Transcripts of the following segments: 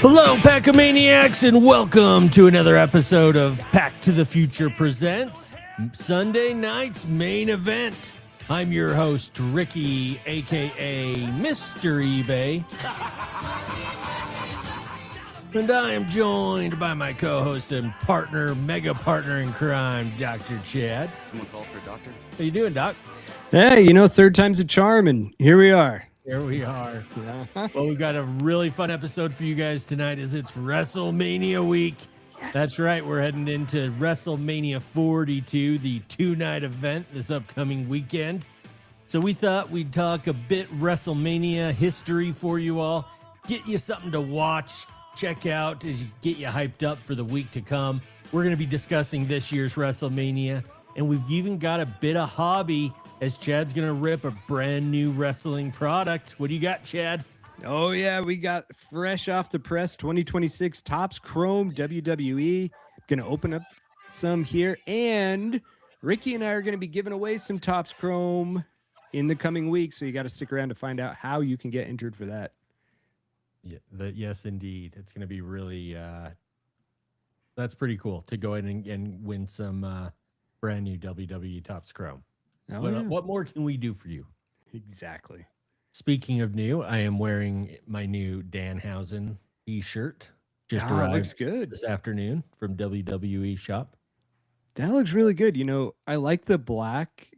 Hello, Packamaniacs, and welcome to another episode of Pack to the Future Presents Sunday night's main event. I'm your host, Ricky, a.k.a. Mr. eBay. And I am joined by my co-host and partner, mega partner in crime, Dr. Chad. Someone call for a doctor? How you doing, Doc? Hey, third time's a charm, and here we are. Here we are. Well, we've got a really fun episode for you guys tonight as it's WrestleMania week. Yes. That's right. We're heading into WrestleMania 42, the two-night event this upcoming weekend. So we thought we'd talk a bit WrestleMania history for you all, get you something to watch, check out as you get you hyped up for the week to come. We're going to be discussing this year's WrestleMania, and we've even got a bit of hobby as Chad's going to rip a brand new wrestling product. What do you got, Chad? Oh, yeah, we got fresh off the press 2026 Tops Chrome WWE. Going to open up some here, and Ricky and I are going to be giving away some Tops Chrome in the coming weeks, so you got to stick around to find out how you can get entered for that. Yeah, yes, indeed. It's going to be really, that's pretty cool to go in and win some brand new WWE Tops Chrome. Oh, What more can we do for you? Exactly. Speaking of new, I am wearing my new Danhausen t-shirt. Just arrived. Looks good this afternoon from WWE shop. That looks really good. I like the black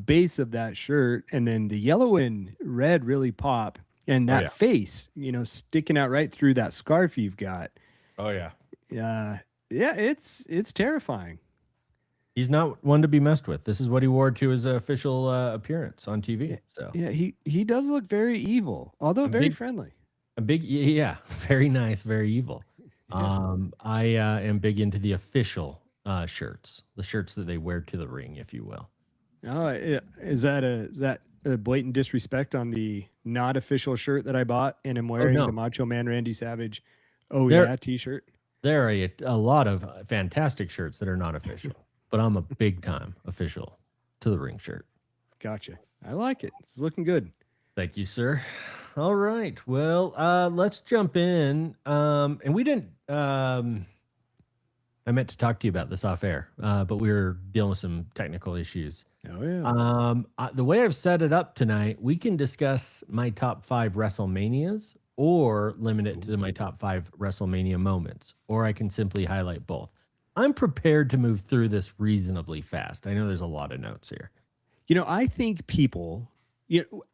base of that shirt, and then the yellow and red really pop. And that face, sticking out right through that scarf you've got. Oh, yeah. Yeah, it's terrifying. He's not one to be messed with. This is what he wore to his official appearance on TV. So yeah, he does look very evil, although very friendly. Very nice, very evil. I am big into the official shirts, the shirts that they wear to the ring, if you will. Oh, is that a blatant disrespect on the not official shirt that I bought and am wearing the Macho Man Randy Savage t-shirt? There are a lot of fantastic shirts that are not official. But I'm a big-time official to the ring shirt. Gotcha. I like it. It's looking good. Thank you, sir. All right. Well, let's jump in. And we didn't... I meant to talk to you about this off air, but we were dealing with some technical issues. Oh, yeah. The way I've set it up tonight, we can discuss my top 5 WrestleManias or limit it to my top 5 WrestleMania moments, or I can simply highlight both. I'm prepared to move through this reasonably fast. I know there's a lot of notes here. I think people,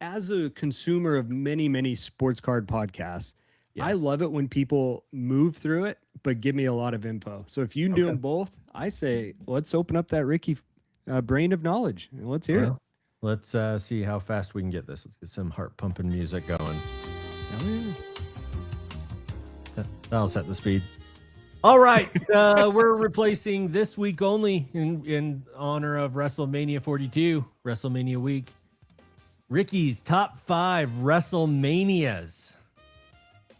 as a consumer of many, many sports card podcasts, I love it when people move through it, but give me a lot of info. So if you do them both, I say, let's open up that Ricky brain of knowledge and let's hear it. Let's see how fast we can get this. Let's get some heart pumping music going. Oh, yeah. That'll set the speed. All right, we're replacing this week only in honor of WrestleMania 42, WrestleMania week. Ricky's top 5 WrestleManias.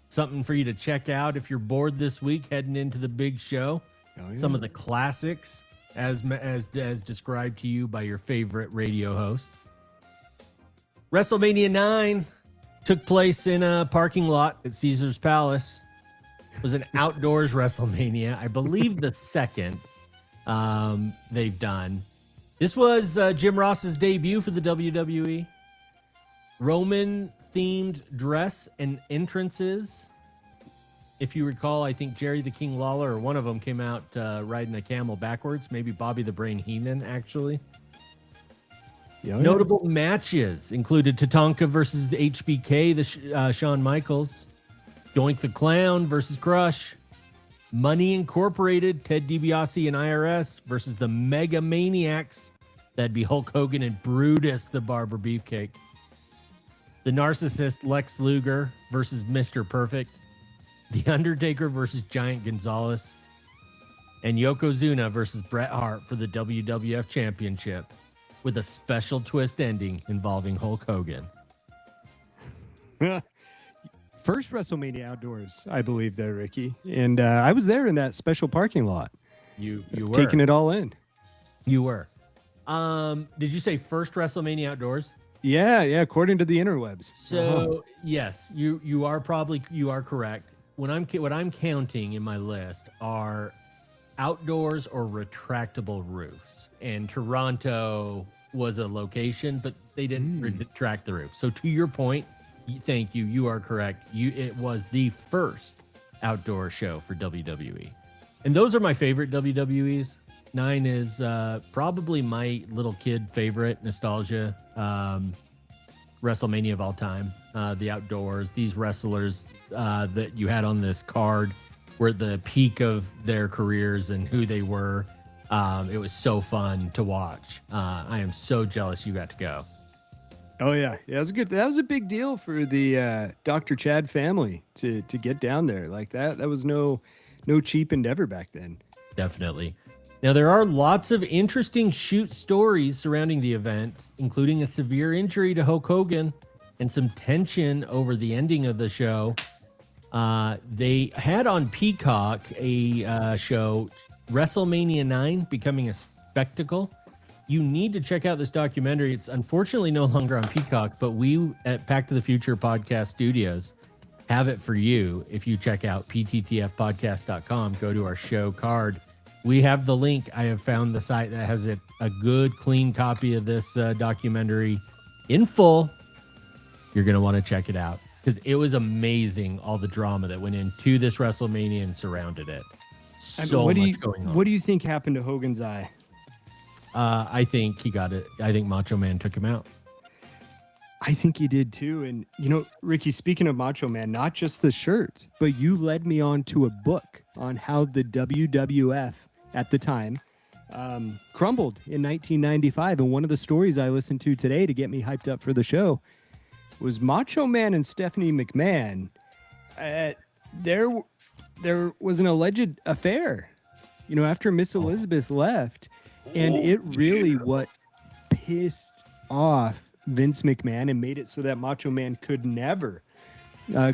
Something for you to check out if you're bored this week heading into the big show. Oh, yeah. Some of the classics as described to you by your favorite radio host. WrestleMania 9 took place in a parking lot at Caesar's Palace. It was an outdoors WrestleMania. I believe the second they've done. This was Jim Ross's debut for the WWE. Roman-themed dress and entrances. If you recall, I think Jerry the King Lawler or one of them came out riding a camel backwards. Maybe Bobby the Brain Heenan, actually. Notable matches included Tatanka versus the HBK, Shawn Michaels. Doink the Clown versus Crush. Money Incorporated, Ted DiBiase and IRS versus the Mega Maniacs. That'd be Hulk Hogan and Brutus the Barber Beefcake. The Narcissist Lex Luger versus Mr. Perfect. The Undertaker versus Giant Gonzalez. And Yokozuna versus Bret Hart for the WWF Championship, with a special twist ending involving Hulk Hogan. First WrestleMania outdoors, I believe, there, Ricky. And I was there in that special parking lot. You were taking it all in. You were. Did you say first WrestleMania outdoors? Yeah, according to the interwebs. So yes, you are correct. what I'm counting in my list are outdoors or retractable roofs. And Toronto was a location, but they didn't retract the roof. So to your point, thank you. You are correct. It was the first outdoor show for WWE. And those are my favorite WWEs. 9 is probably my little kid favorite nostalgia WrestleMania of all time. The outdoors, these wrestlers that you had on this card were at the peak of their careers and who they were. It was so fun to watch. I am so jealous you got to go. Oh yeah, that was good. That was a big deal for the Dr. Chad family to get down there like that. That was no cheap endeavor back then. Definitely. Now there are lots of interesting shoot stories surrounding the event, including a severe injury to Hulk Hogan and some tension over the ending of the show. They had on Peacock a show, WrestleMania 9, Becoming a Spectacle. You need to check out this documentary. It's unfortunately no longer on Peacock, but we at Pack to the Future Podcast Studios have it for you. If you check out pttfpodcast.com, go to our show card. We have the link. I have found the site that has a good, clean copy of this documentary in full. You're going to want to check it out because it was amazing, all the drama that went into this WrestleMania and surrounded it. So much going on. What do you think happened to Hogan's eye? I think he got it. I think Macho Man took him out. I think he did too. And, you know, Ricky, speaking of Macho Man, not just the shirts, but you led me on to a book on how the WWF at the time crumbled in 1995. And one of the stories I listened to today to get me hyped up for the show was Macho Man and Stephanie McMahon. There was an alleged affair, you know, after Miss Elizabeth left. And it really what pissed off Vince McMahon and made it so that Macho Man could never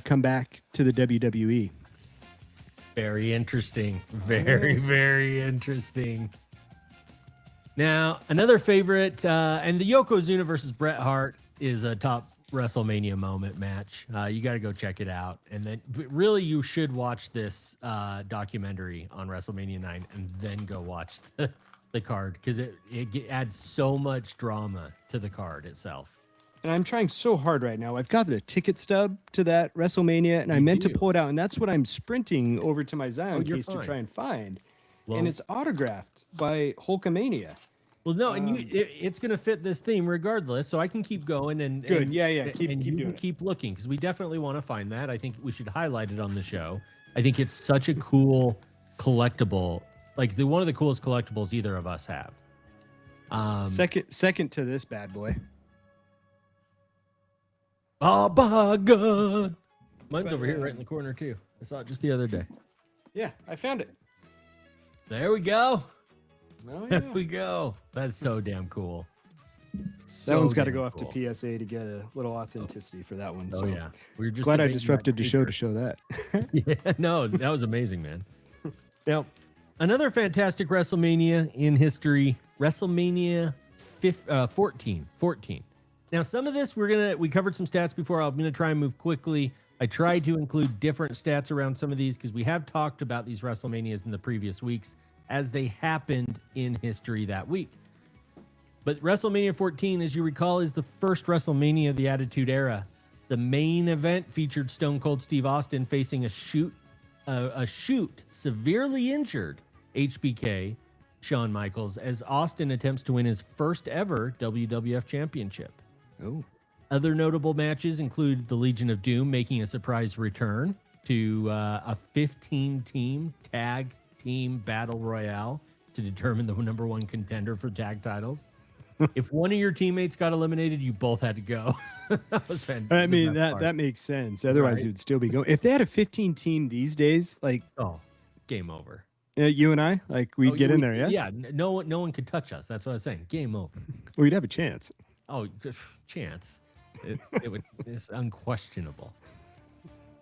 come back to the WWE. Very interesting. Very, very interesting. Now, another favorite, and the Yokozuna versus Bret Hart is a top WrestleMania moment match. You got to go check it out. And then, but really, you should watch this documentary on WrestleMania 9 and then go watch the card because it adds so much drama to the card itself. And I'm trying so hard right now. I've got a ticket stub to that WrestleMania, and I meant to pull it out, and that's what I'm sprinting over to my Zion case to try and find. Well, and it's autographed by Hulkamania. Well, no, and it's going to fit this theme regardless, so I can keep going. And good, and, yeah, keep doing it. Keep looking because we definitely want to find that. I think we should highlight it on the show. I think it's such a cool collectible. Like one of the coolest collectibles either of us have. Second to this bad boy. Oh my God! Mine's over here, right in the corner too. I saw it just the other day. Yeah, I found it. There we go. Oh, yeah. There we go. That's so damn cool. That one's got to go off to PSA to get a little authenticity for that one. Oh so yeah, we were just glad I disrupted the show to show that. Yeah, no, that was amazing, man. Now, another fantastic WrestleMania in history, WrestleMania 14. Now, some of this we covered some stats before. I'm gonna try and move quickly. I tried to include different stats around some of these because we have talked about these WrestleManias in the previous weeks as they happened in history that week. But WrestleMania 14, as you recall, is the first WrestleMania of the Attitude Era. The main event featured Stone Cold Steve Austin facing a shoot severely injured HBK Shawn Michaels as Austin attempts to win his first ever WWF Championship. Oh. Other notable matches include the Legion of Doom making a surprise return to a 15-team tag team battle royale to determine the number one contender for tag titles. If one of your teammates got eliminated, you both had to go. That was fantastic. I mean, that makes sense. Otherwise, You'd still be going. If they had a 15 team these days, like game over. You and I, like we'd get in there, yeah. Yeah, no one could touch us. That's what I was saying. Game over. We'd have a chance. Oh, chance. It's unquestionable.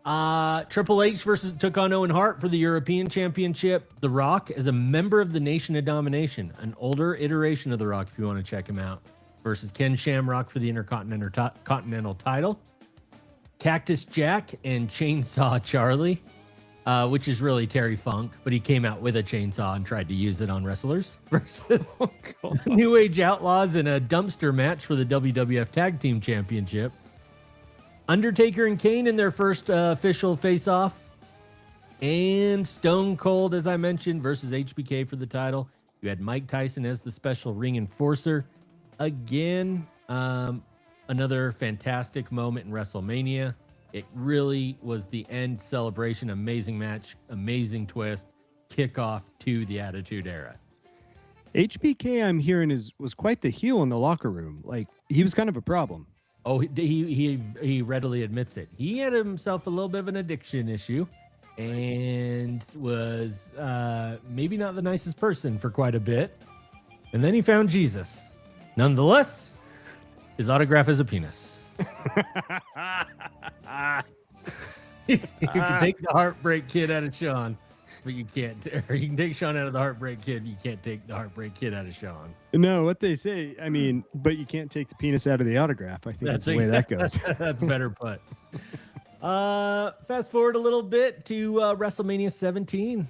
Triple H took on Owen Hart for the European Championship. The Rock as a member of the Nation of Domination, an older iteration of The Rock, if you want to check him out, versus Ken Shamrock for the Intercontinental title. Cactus Jack and Chainsaw Charlie which is really Terry Funk, but he came out with a chainsaw and tried to use it on wrestlers versus New Age Outlaws in a dumpster match for the WWF Tag Team Championship. Undertaker and Kane in their first official face-off. And Stone Cold, as I mentioned, versus HBK for the title. You had Mike Tyson as the special ring enforcer. Again, another fantastic moment in WrestleMania. It really was the end celebration. Amazing match, amazing twist, kickoff to the Attitude Era. HBK, I'm hearing, was quite the heel in the locker room. Like, he was kind of a problem. Oh, he readily admits it. He had himself a little bit of an addiction issue and was maybe not the nicest person for quite a bit. And then he found Jesus. Nonetheless, his autograph is a penis. You can take the Heartbreak Kid out of Sean, but you can't. Or you can take Sean out of the Heartbreak Kid. You can't take the Heartbreak Kid out of Sean. No, what they say. I mean, but you can't take the penis out of the autograph. I think that's the way that goes. That's better put. Fast forward a little bit to WrestleMania 17.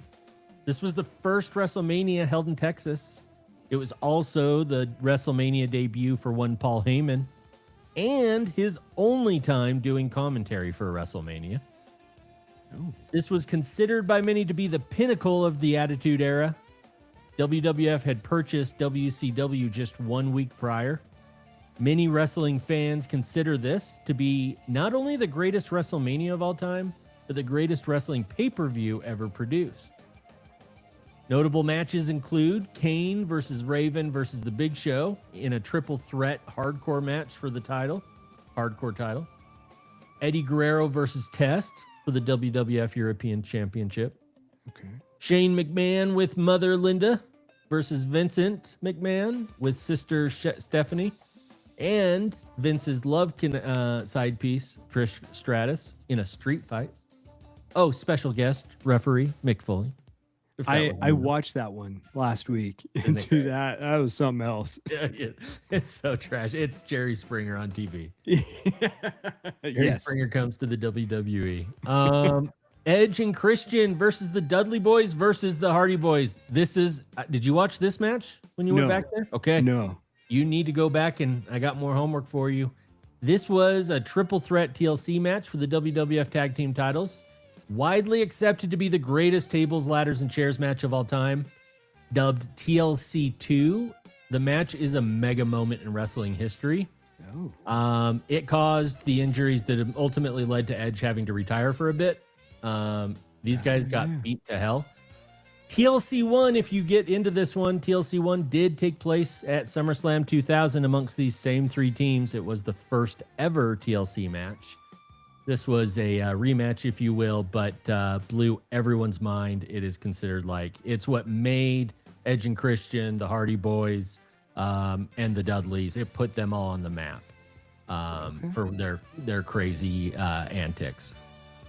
This was the first WrestleMania held in Texas. It was also the WrestleMania debut for one Paul Heyman, and his only time doing commentary for WrestleMania. Oh. This was considered by many to be the pinnacle of the Attitude Era. WWF had purchased WCW just 1 week prior. Many wrestling fans consider this to be not only the greatest WrestleMania of all time, but the greatest wrestling pay-per-view ever produced. Notable matches include Kane versus Raven versus The Big Show in a triple threat hardcore match for the hardcore title. Eddie Guerrero versus Test for the WWF European Championship. Okay. Shane McMahon with Mother Linda versus Vincent McMahon with Sister Stephanie. And Vince's love side piece, Trish Stratus, in a street fight. Oh, special guest referee, Mick Foley. I watched that one last week. And dude, that was something else. Yeah, it's so trash. It's Jerry Springer on TV. Jerry Springer comes to the WWE. Edge and Christian versus the Dudley Boys versus the Hardy Boys. This is. Did you watch this match when you went back there? Okay. No. You need to go back, and I got more homework for you. This was a triple threat TLC match for the WWF Tag Team titles. Widely accepted to be the greatest tables, ladders, and chairs match of all time. Dubbed TLC 2, the match is a mega moment in wrestling history. Oh. It caused the injuries that ultimately led to Edge having to retire for a bit. These guys got beat to hell. TLC 1, if you get into this one, TLC 1 did take place at SummerSlam 2000 amongst these same three teams. It was the first ever TLC match. This was a rematch, if you will, but blew everyone's mind. It is considered like it's what made Edge and Christian, the Hardy Boys, and the Dudleys. It put them all on the map for their crazy antics.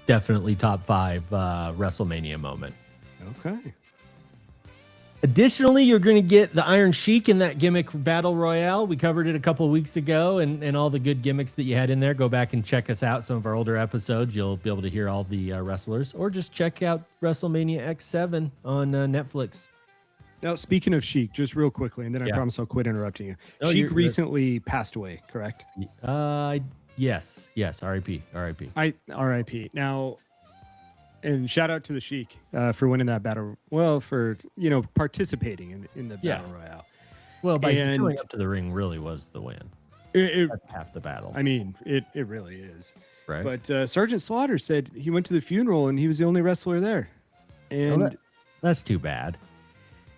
Definitely top 5 WrestleMania moment. Okay. Additionally, you're going to get the Iron Sheik in that gimmick battle royale. We covered it a couple of weeks ago, and all the good gimmicks that you had in there. Go back and check us out. Some of our older episodes, you'll be able to hear all the wrestlers, or just check out WrestleMania X7 on Netflix. Now, speaking of Sheik, just real quickly, and then I promise I'll quit interrupting you. No, Sheik recently passed away, correct? Yes. R.I.P. R.I.P. Now, and shout out to the Sheik for winning that battle. Well, for participating in the battle royale. Well, by showing up to the ring really was the win. That's half the battle. I mean, it really is. Right. But Sergeant Slaughter said he went to the funeral and he was the only wrestler there. And that's too bad.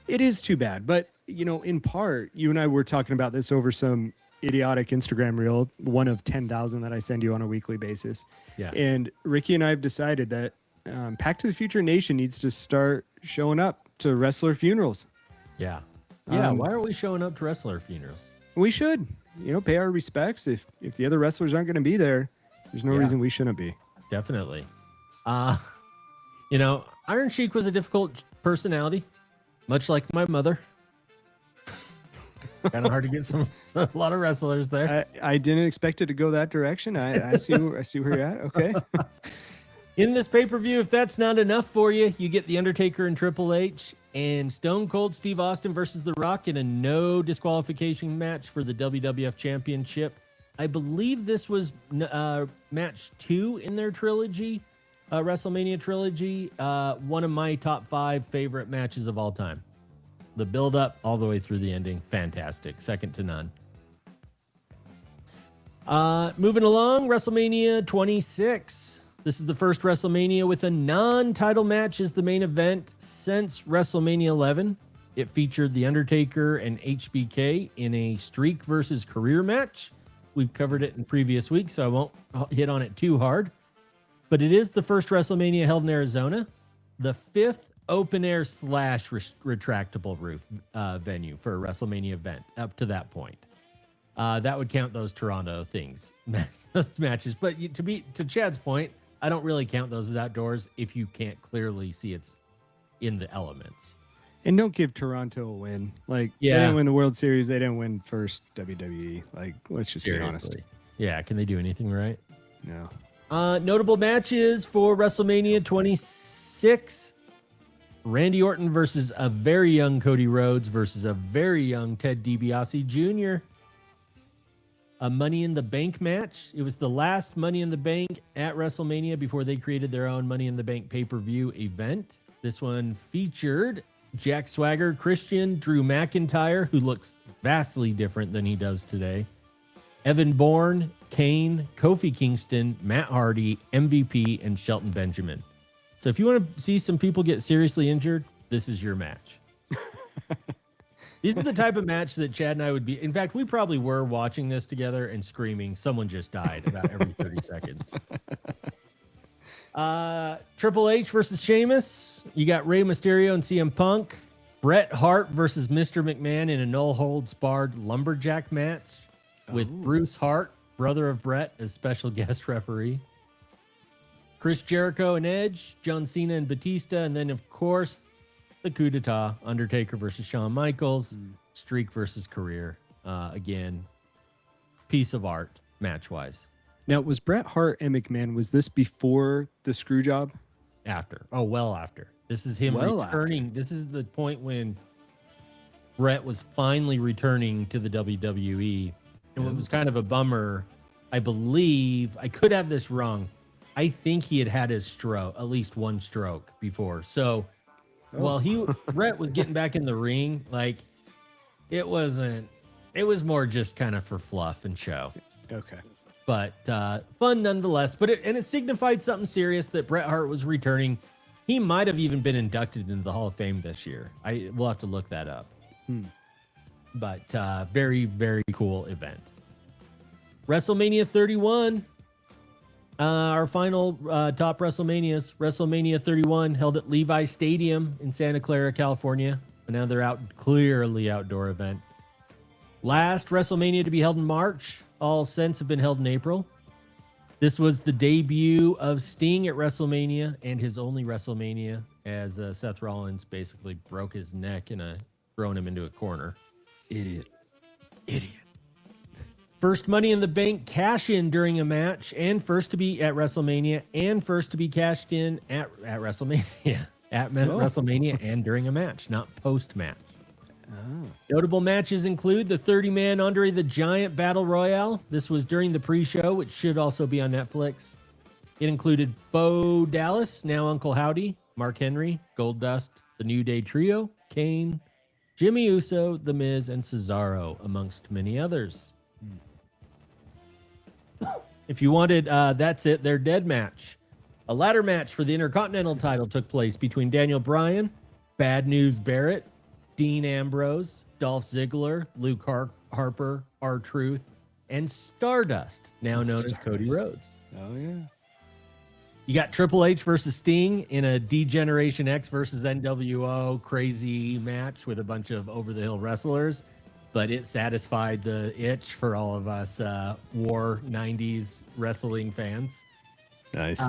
It is too bad. But, in part, you and I were talking about this over some idiotic Instagram reel, one of 10,000 that I send you on a weekly basis. Yeah. And Ricky and I have decided that Pack to the Future Nation needs to start showing up to wrestler funerals. Yeah. Yeah. Why aren't we showing up to wrestler funerals? We should, pay our respects. If the other wrestlers aren't going to be there, there's no reason we shouldn't be. Definitely. Iron Sheik was a difficult personality, much like my mother. Kind of hard to get a lot of wrestlers there. I didn't expect it to go that direction. I see where you're at. Okay. In this pay-per-view, if that's not enough for you, you get The Undertaker and Triple H and Stone Cold Steve Austin versus The Rock in a no disqualification match for the WWF Championship. I believe this was match 2 in their trilogy, WrestleMania trilogy. One of my top 5 favorite matches of all time. The build-up all the way through the ending, fantastic, second to none. Moving along, WrestleMania 26. This is the first WrestleMania with a non-title match as the main event since WrestleMania 11. It featured The Undertaker and HBK in a streak versus career match. We've covered it in previous weeks, so I won't hit on it too hard. But it is the first WrestleMania held in Arizona, the 5th open-air / retractable roof venue for a WrestleMania event up to that point. That would count those Toronto things, those matches. But to Chad's point, I don't really count those as outdoors if you can't clearly see it's in the elements. And don't give Toronto a win. Like, they didn't win the World Series. They didn't win first WWE. Like, let's just be honest. Yeah, can they do anything right? No. Notable matches for WrestleMania 26. Randy Orton versus a very young Cody Rhodes versus a very young Ted DiBiase Jr. A Money in the Bank match. It was the last Money in the Bank at WrestleMania before they created their own Money in the Bank pay-per-view event. This one featured Jack Swagger, Christian, Drew McIntyre, who looks vastly different than he does today, Evan Bourne, Kane, Kofi Kingston, Matt Hardy, MVP, and Shelton Benjamin. So if you want to see some people get seriously injured, this is your match. These are the type of match that Chad and I would be. In fact, we probably were watching this together and screaming, someone just died about every 30 seconds. Triple H versus Sheamus. You got Rey Mysterio and CM Punk. Bret Hart versus Mr. McMahon in a no-holds-barred lumberjack match with Bruce Hart, brother of Bret, as special guest referee. Chris Jericho and Edge, John Cena and Batista, and then, of course, the coup d'etat, Undertaker versus Shawn Michaels, streak versus career. Again, piece of art, match-wise. Now, was Bret Hart and McMahon, was this before the screw job? After. Oh, well after. This is him returning. This is the point when Bret was finally returning to the WWE. And what was kind of a bummer, I believe, I could have this wrong, I think he had his stroke, at least one stroke before. So while Bret was getting back in the ring, like, it was more just kind of for fluff and show. Okay. But fun nonetheless. But it signified something serious that Bret Hart was returning. He might have even been inducted into the Hall of Fame this year. We'll have to look that up. But very, very cool event. WrestleMania 31. Our final top WrestleManias. WrestleMania 31 held at Levi Stadium in Santa Clara, California. Another clearly outdoor event. Last WrestleMania to be held in March. All since have been held in April. This was the debut of Sting at WrestleMania and his only WrestleMania, as Seth Rollins basically broke his neck and thrown him into a corner. Idiot. First Money in the Bank cash in during a match, and first to be at WrestleMania, and first to be cashed in at WrestleMania. WrestleMania and during a match, not post-match. Notable matches include the 30-man Andre the Giant Battle Royale. This was during the pre-show, which should also be on Netflix. It included Bo Dallas, now Uncle Howdy, Mark Henry, Goldust, the New Day Trio, Kane, Jimmy Uso, The Miz, and Cesaro, amongst many others. If you wanted, that's it, their dead match. A ladder match for the Intercontinental title took place between Daniel Bryan, Bad News Barrett, Dean Ambrose, Dolph Ziggler, Luke Harper, R-Truth, and Stardust, now known as Cody Rhodes. Oh, yeah. You got Triple H versus Sting in a D-Generation X versus NWO crazy match with a bunch of over-the-hill wrestlers, but it satisfied the itch for all of us war 90s wrestling fans. Nice.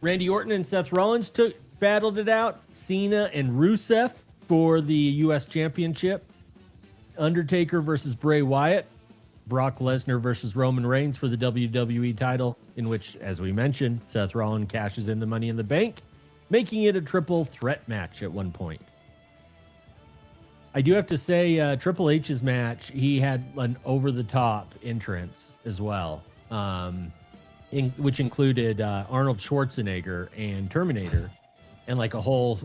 Randy Orton and Seth Rollins battled it out. Cena and Rusev for the U.S. Championship. Undertaker versus Bray Wyatt. Brock Lesnar versus Roman Reigns for the WWE title. in which, as we mentioned, Seth Rollins cashes in the Money in the Bank, making it a triple threat match at one point. I do have to say, Triple H's match, he had an over-the-top entrance as well, which included Arnold Schwarzenegger and Terminator, and like a whole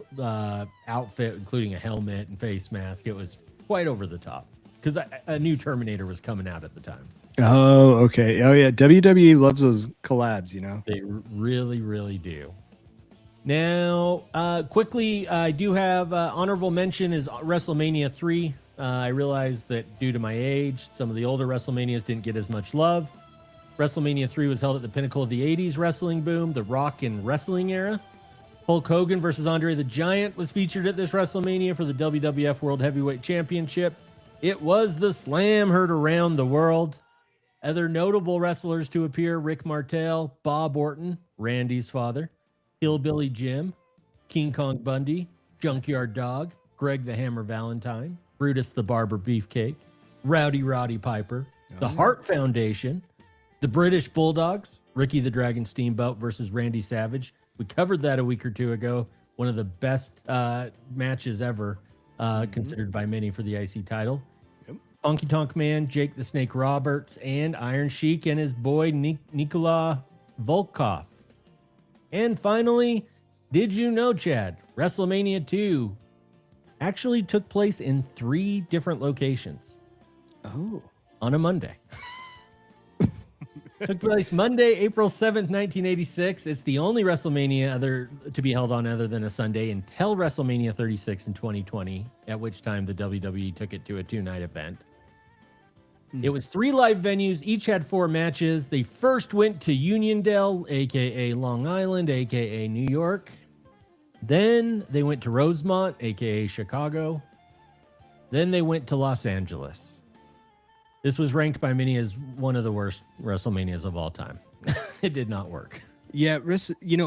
outfit, including a helmet and face mask. It was quite over the top because a new Terminator was coming out at the time. Oh, okay. Oh, yeah. WWE loves those collabs, you know? They really, really do. Now, quickly, I do have honorable mention is WrestleMania 3. I realized that due to my age, some of the older WrestleManias didn't get as much love. WrestleMania 3 was held at the pinnacle of the 80s wrestling boom, the rock and wrestling era. Hulk Hogan versus Andre the Giant was featured at this WrestleMania for the WWF World Heavyweight Championship. It was the slam heard around the world. Other notable wrestlers to appear: Rick Martel, Bob Orton, Randy's father, Hillbilly Jim, King Kong Bundy, Junkyard Dog, Greg the Hammer Valentine, Brutus the Barber Beefcake, Rowdy Roddy Piper, the Hart Foundation, the British Bulldogs, Ricky the Dragon Steamboat versus Randy Savage. We covered that a week or two ago. One of the best matches ever, considered by many for the IC title. Honky Tonk Man, Jake the Snake Roberts, and Iron Sheik and his boy Nikola Volkov. And finally, did you know, Chad, WrestleMania 2 actually took place in 3 different locations. Oh. On a Monday. Took place Monday, April 7th, 1986. It's the only WrestleMania to be held on other than a Sunday until WrestleMania 36 in 2020, at which time the WWE took it to a 2-night event. It was 3 live venues. Each had 4 matches. They first went to Uniondale, a.k.a. Long Island, a.k.a. New York. Then they went to Rosemont, a.k.a. Chicago. Then they went to Los Angeles. This was ranked by many as one of the worst WrestleManias of all time. It did not work. Yeah,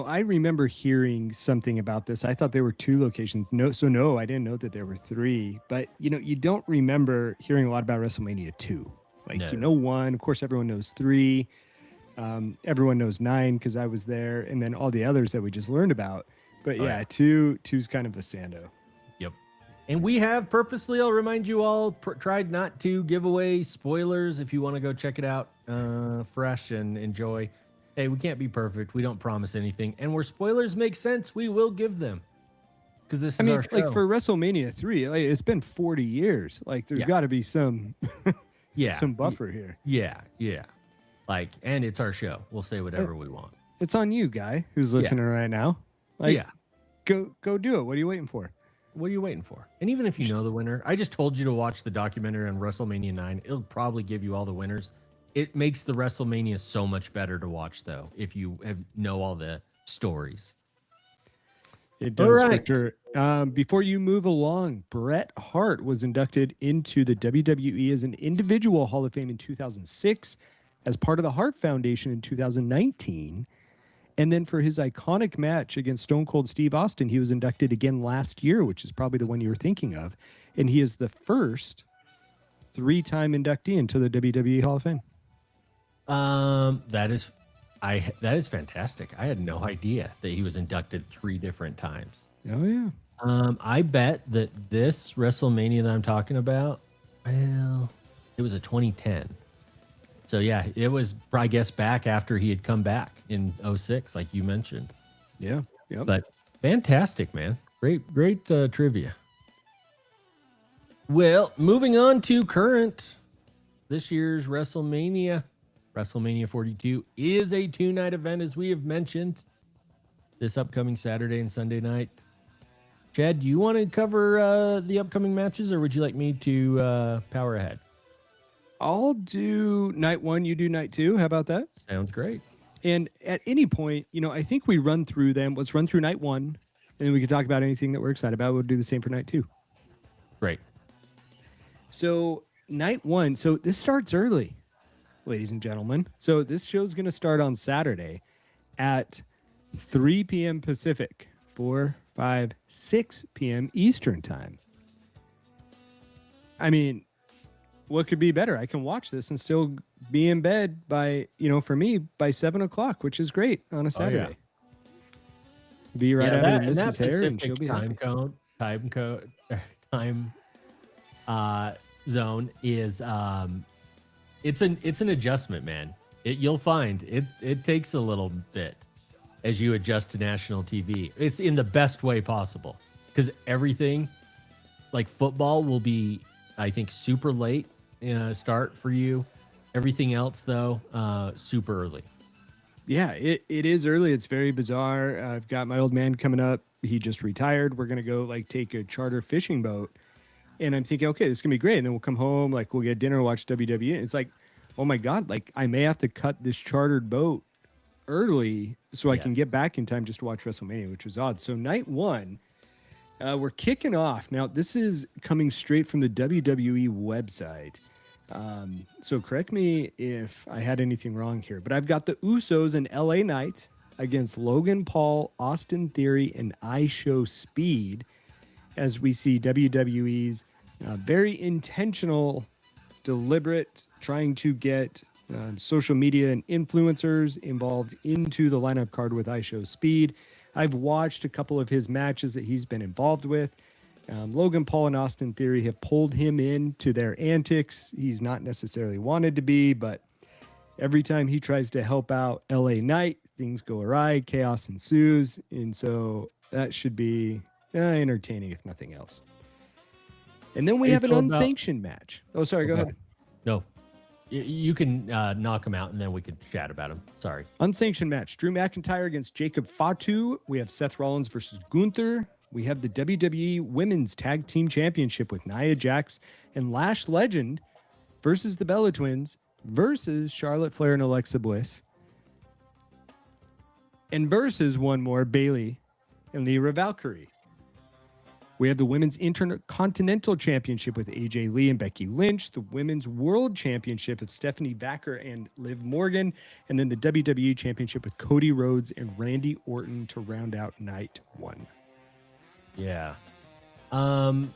I remember hearing something about this. I thought there were 2 locations. No, I didn't know that there were 3. But, you don't remember hearing a lot about WrestleMania 2. Like, No. 1, of course, everyone knows 3. Everyone knows 9 because I was there. And then all the others that we just learned about. But yeah, 2's kind of a stando. Yep. And we have purposely, I'll remind you all, tried not to give away spoilers if you want to go check it out fresh and enjoy. Hey, we can't be perfect. We don't promise anything. And where spoilers make sense, we will give them. Because this is our show. Like for WrestleMania 3, like, it's been 40 years. Like, there's got to be some some buffer here. Yeah. Like, and it's our show. We'll say whatever we want. It's on you, guy, who's listening right now. Like, go do it. What are you waiting for? What are you waiting for? And even if you know the winner, I just told you to watch the documentary on WrestleMania 9. It'll probably give you all the winners. It makes the WrestleMania so much better to watch, though, if you know all the stories. It does, for sure. Before you move along, Bret Hart was inducted into the WWE as an individual Hall of Fame in 2006, as part of the Hart Foundation in 2019. And then for his iconic match against Stone Cold Steve Austin, he was inducted again last year, which is probably the one you were thinking of. And he is the first 3-time inductee into the WWE Hall of Fame. That is fantastic. I had no idea that he was inducted 3 different times. Oh yeah. I bet that this WrestleMania that I'm talking about, well, it was a 2010. So yeah, it was, I guess, back after he had come back in 06, like you mentioned. Yeah. Yep. But fantastic, man. Great trivia. Well, moving on to current, this year's WrestleMania 42 is a 2-night event, as we have mentioned, this upcoming Saturday and Sunday night. Chad, do you want to cover the upcoming matches, or would you like me to power ahead? I'll do night 1, you do night 2. How about that? Sounds great. And at any point, I think we run through them. Let's run through night 1, and then we can talk about anything that we're excited about. We'll do the same for night 2. Great. So night 1, so this starts early, ladies and gentlemen. So this show's going to start on Saturday at 3 p.m. Pacific, 4, 5, 6 p.m. Eastern time. I mean, what could be better? I can watch this and still be in bed by, for me, by 7 o'clock, which is great on a Saturday. Be right out of the missus' hair, and she'll be happy. Time zone is it's an adjustment, man. You'll find it takes a little bit as you adjust to national TV. It's in the best way possible, because everything, like football, will be, I think, super late start for you. Everything else, though, super early. Yeah, it is early. It's very bizarre. I've got my old man coming up. He just retired. We're going to go take a charter fishing boat. And I'm thinking, okay, this is going to be great. And then we'll come home, we'll get dinner, watch WWE. And it's like, oh my God, I may have to cut this chartered boat early so I can get back in time just to watch WrestleMania, which was odd. So night one, we're kicking off. Now, this is coming straight from the WWE website. So correct me if I had anything wrong here, but I've got the Usos and LA Knight against Logan Paul, Austin Theory, and IShow Speed, as we see WWE's very intentional, deliberate, trying to get social media and influencers involved into the lineup card with IShow Speed. I've watched a couple of his matches that he's been involved with. Logan Paul and Austin Theory have pulled him into their antics. He's not necessarily wanted to be, but every time he tries to help out LA Knight, things go awry, chaos ensues. And so that should be entertaining, if nothing else. And then we have an unsanctioned match. Oh, sorry, go ahead. No, you can knock him out, and then we can chat about him. Sorry. Unsanctioned match. Drew McIntyre against Jacob Fatu. We have Seth Rollins versus Gunther. We have the WWE Women's Tag Team Championship with Nia Jax and Lash Legend versus the Bella Twins versus Charlotte Flair and Alexa Bliss. And versus one more, Bayley and Lyra Valkyrie. We have the Women's Intercontinental Championship with AJ Lee and Becky Lynch, the Women's World Championship of Stephanie Vacker and Liv Morgan, and then the WWE Championship with Cody Rhodes and Randy Orton to round out night one. Yeah. I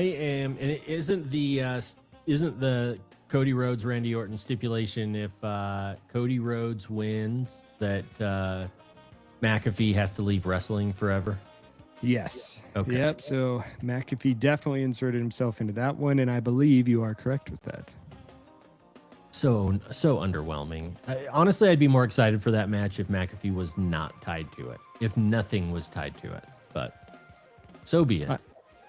am, and it isn't the Cody Rhodes Randy Orton stipulation if Cody Rhodes wins that McAfee has to leave wrestling forever? Yes. Okay. Yep. So McAfee definitely inserted himself into that one, and I believe you are correct with that. So underwhelming. Honestly, I'd be more excited for that match if McAfee was not tied to it, if nothing was tied to it, but so be it.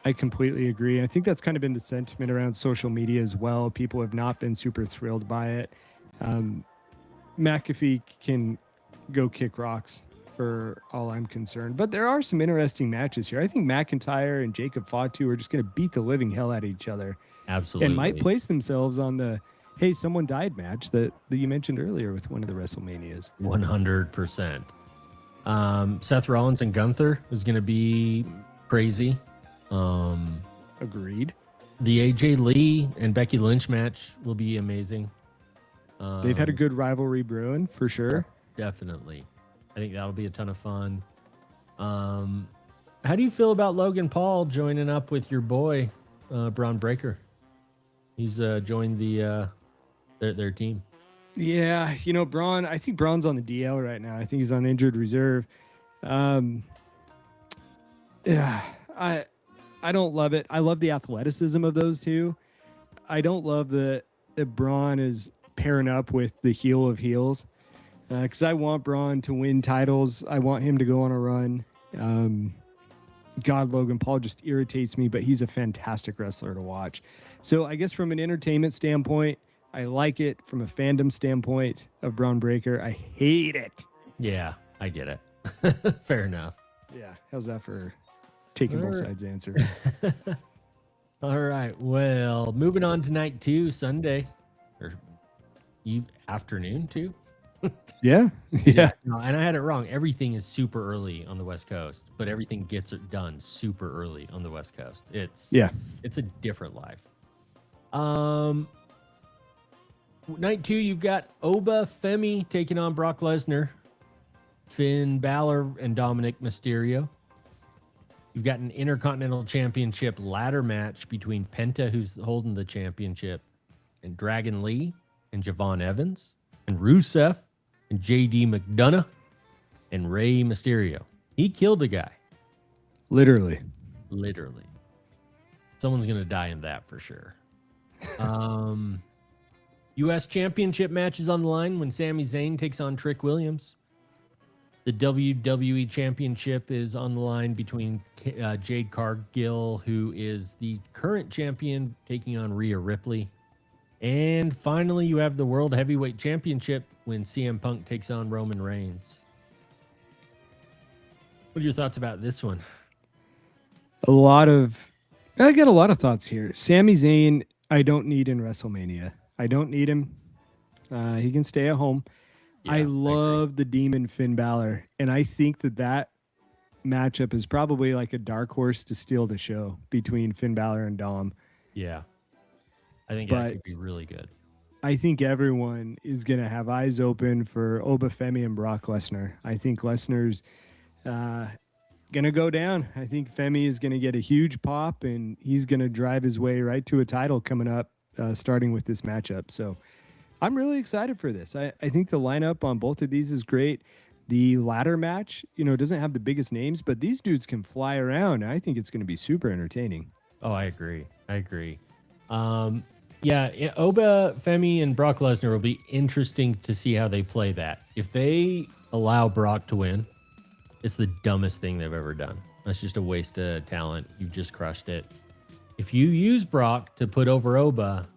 I completely agree. I think that's kind of been the sentiment around social media as well. People have not been super thrilled by it. McAfee can go kick rocks for all I'm concerned, but there are some interesting matches here. I think McIntyre and Jacob Fatu are just going to beat the living hell out of each other. Absolutely. And might place themselves on the hey, someone died match that you mentioned earlier with one of the WrestleManias. 100%. Seth Rollins and Gunther is going to be crazy. Agreed. The AJ Lee and Becky Lynch match will be amazing. They've had a good rivalry brewing for sure. Definitely. I think that'll be a ton of fun. How do you feel about Logan Paul joining up with your boy, Braun Breaker? He's joined their team. Yeah, Braun, I think Braun's on the DL right now. I think he's on injured reserve. Yeah, I don't love it. I love the athleticism of those two. I don't love that Braun is pairing up with the heel of heels, because I want Braun to win titles. I want him to go on a run. God, Logan Paul just irritates me, but he's a fantastic wrestler to watch. So I guess from an entertainment standpoint, I like it. From a fandom standpoint of Braun Breaker, I hate it. Yeah, I get it. Fair enough. Yeah. How's that for taking both sides answer? All right. Well, moving on to night 2, Sunday, or afternoon too. Yeah. No, and I had it wrong. Everything is super early on the West Coast, but everything gets it done super early on the West Coast. It's a different life. Night 2, you've got Oba Femi taking on Brock Lesnar, Finn Balor, and Dominic Mysterio. You've got an Intercontinental Championship ladder match between Penta, who's holding the championship, and Dragon Lee and Javon Evans and Rusev and JD McDonough and Rey Mysterio. He killed a guy. Literally. Someone's going to die in that for sure. U.S. Championship match is on the line when Sami Zayn takes on Trick Williams. The WWE Championship is on the line between Jade Cargill, who is the current champion, taking on Rhea Ripley. And finally, you have the World Heavyweight Championship when CM Punk takes on Roman Reigns. What are your thoughts about this one? I got a lot of thoughts here. Sami Zayn, I don't need in WrestleMania. I don't need him. He can stay at home. Yeah, I love the Demon Finn Balor, and I think that matchup is probably like a dark horse to steal the show between Finn Balor and Dom. Yeah. I think that could be really good. I think everyone is going to have eyes open for Obafemi and Brock Lesnar. I think Lesnar's going to go down. I think Femi is going to get a huge pop, and he's going to drive his way right to a title coming up, starting with this matchup. So I'm really excited for this. I think the lineup on both of these is great. The ladder match, doesn't have the biggest names, but these dudes can fly around. I think it's going to be super entertaining. Oh, I agree. Yeah, Oba, Femi, and Brock Lesnar will be interesting to see how they play that. If they allow Brock to win, it's the dumbest thing they've ever done. That's just a waste of talent. You've just crushed it. If you use Brock to put over Oba,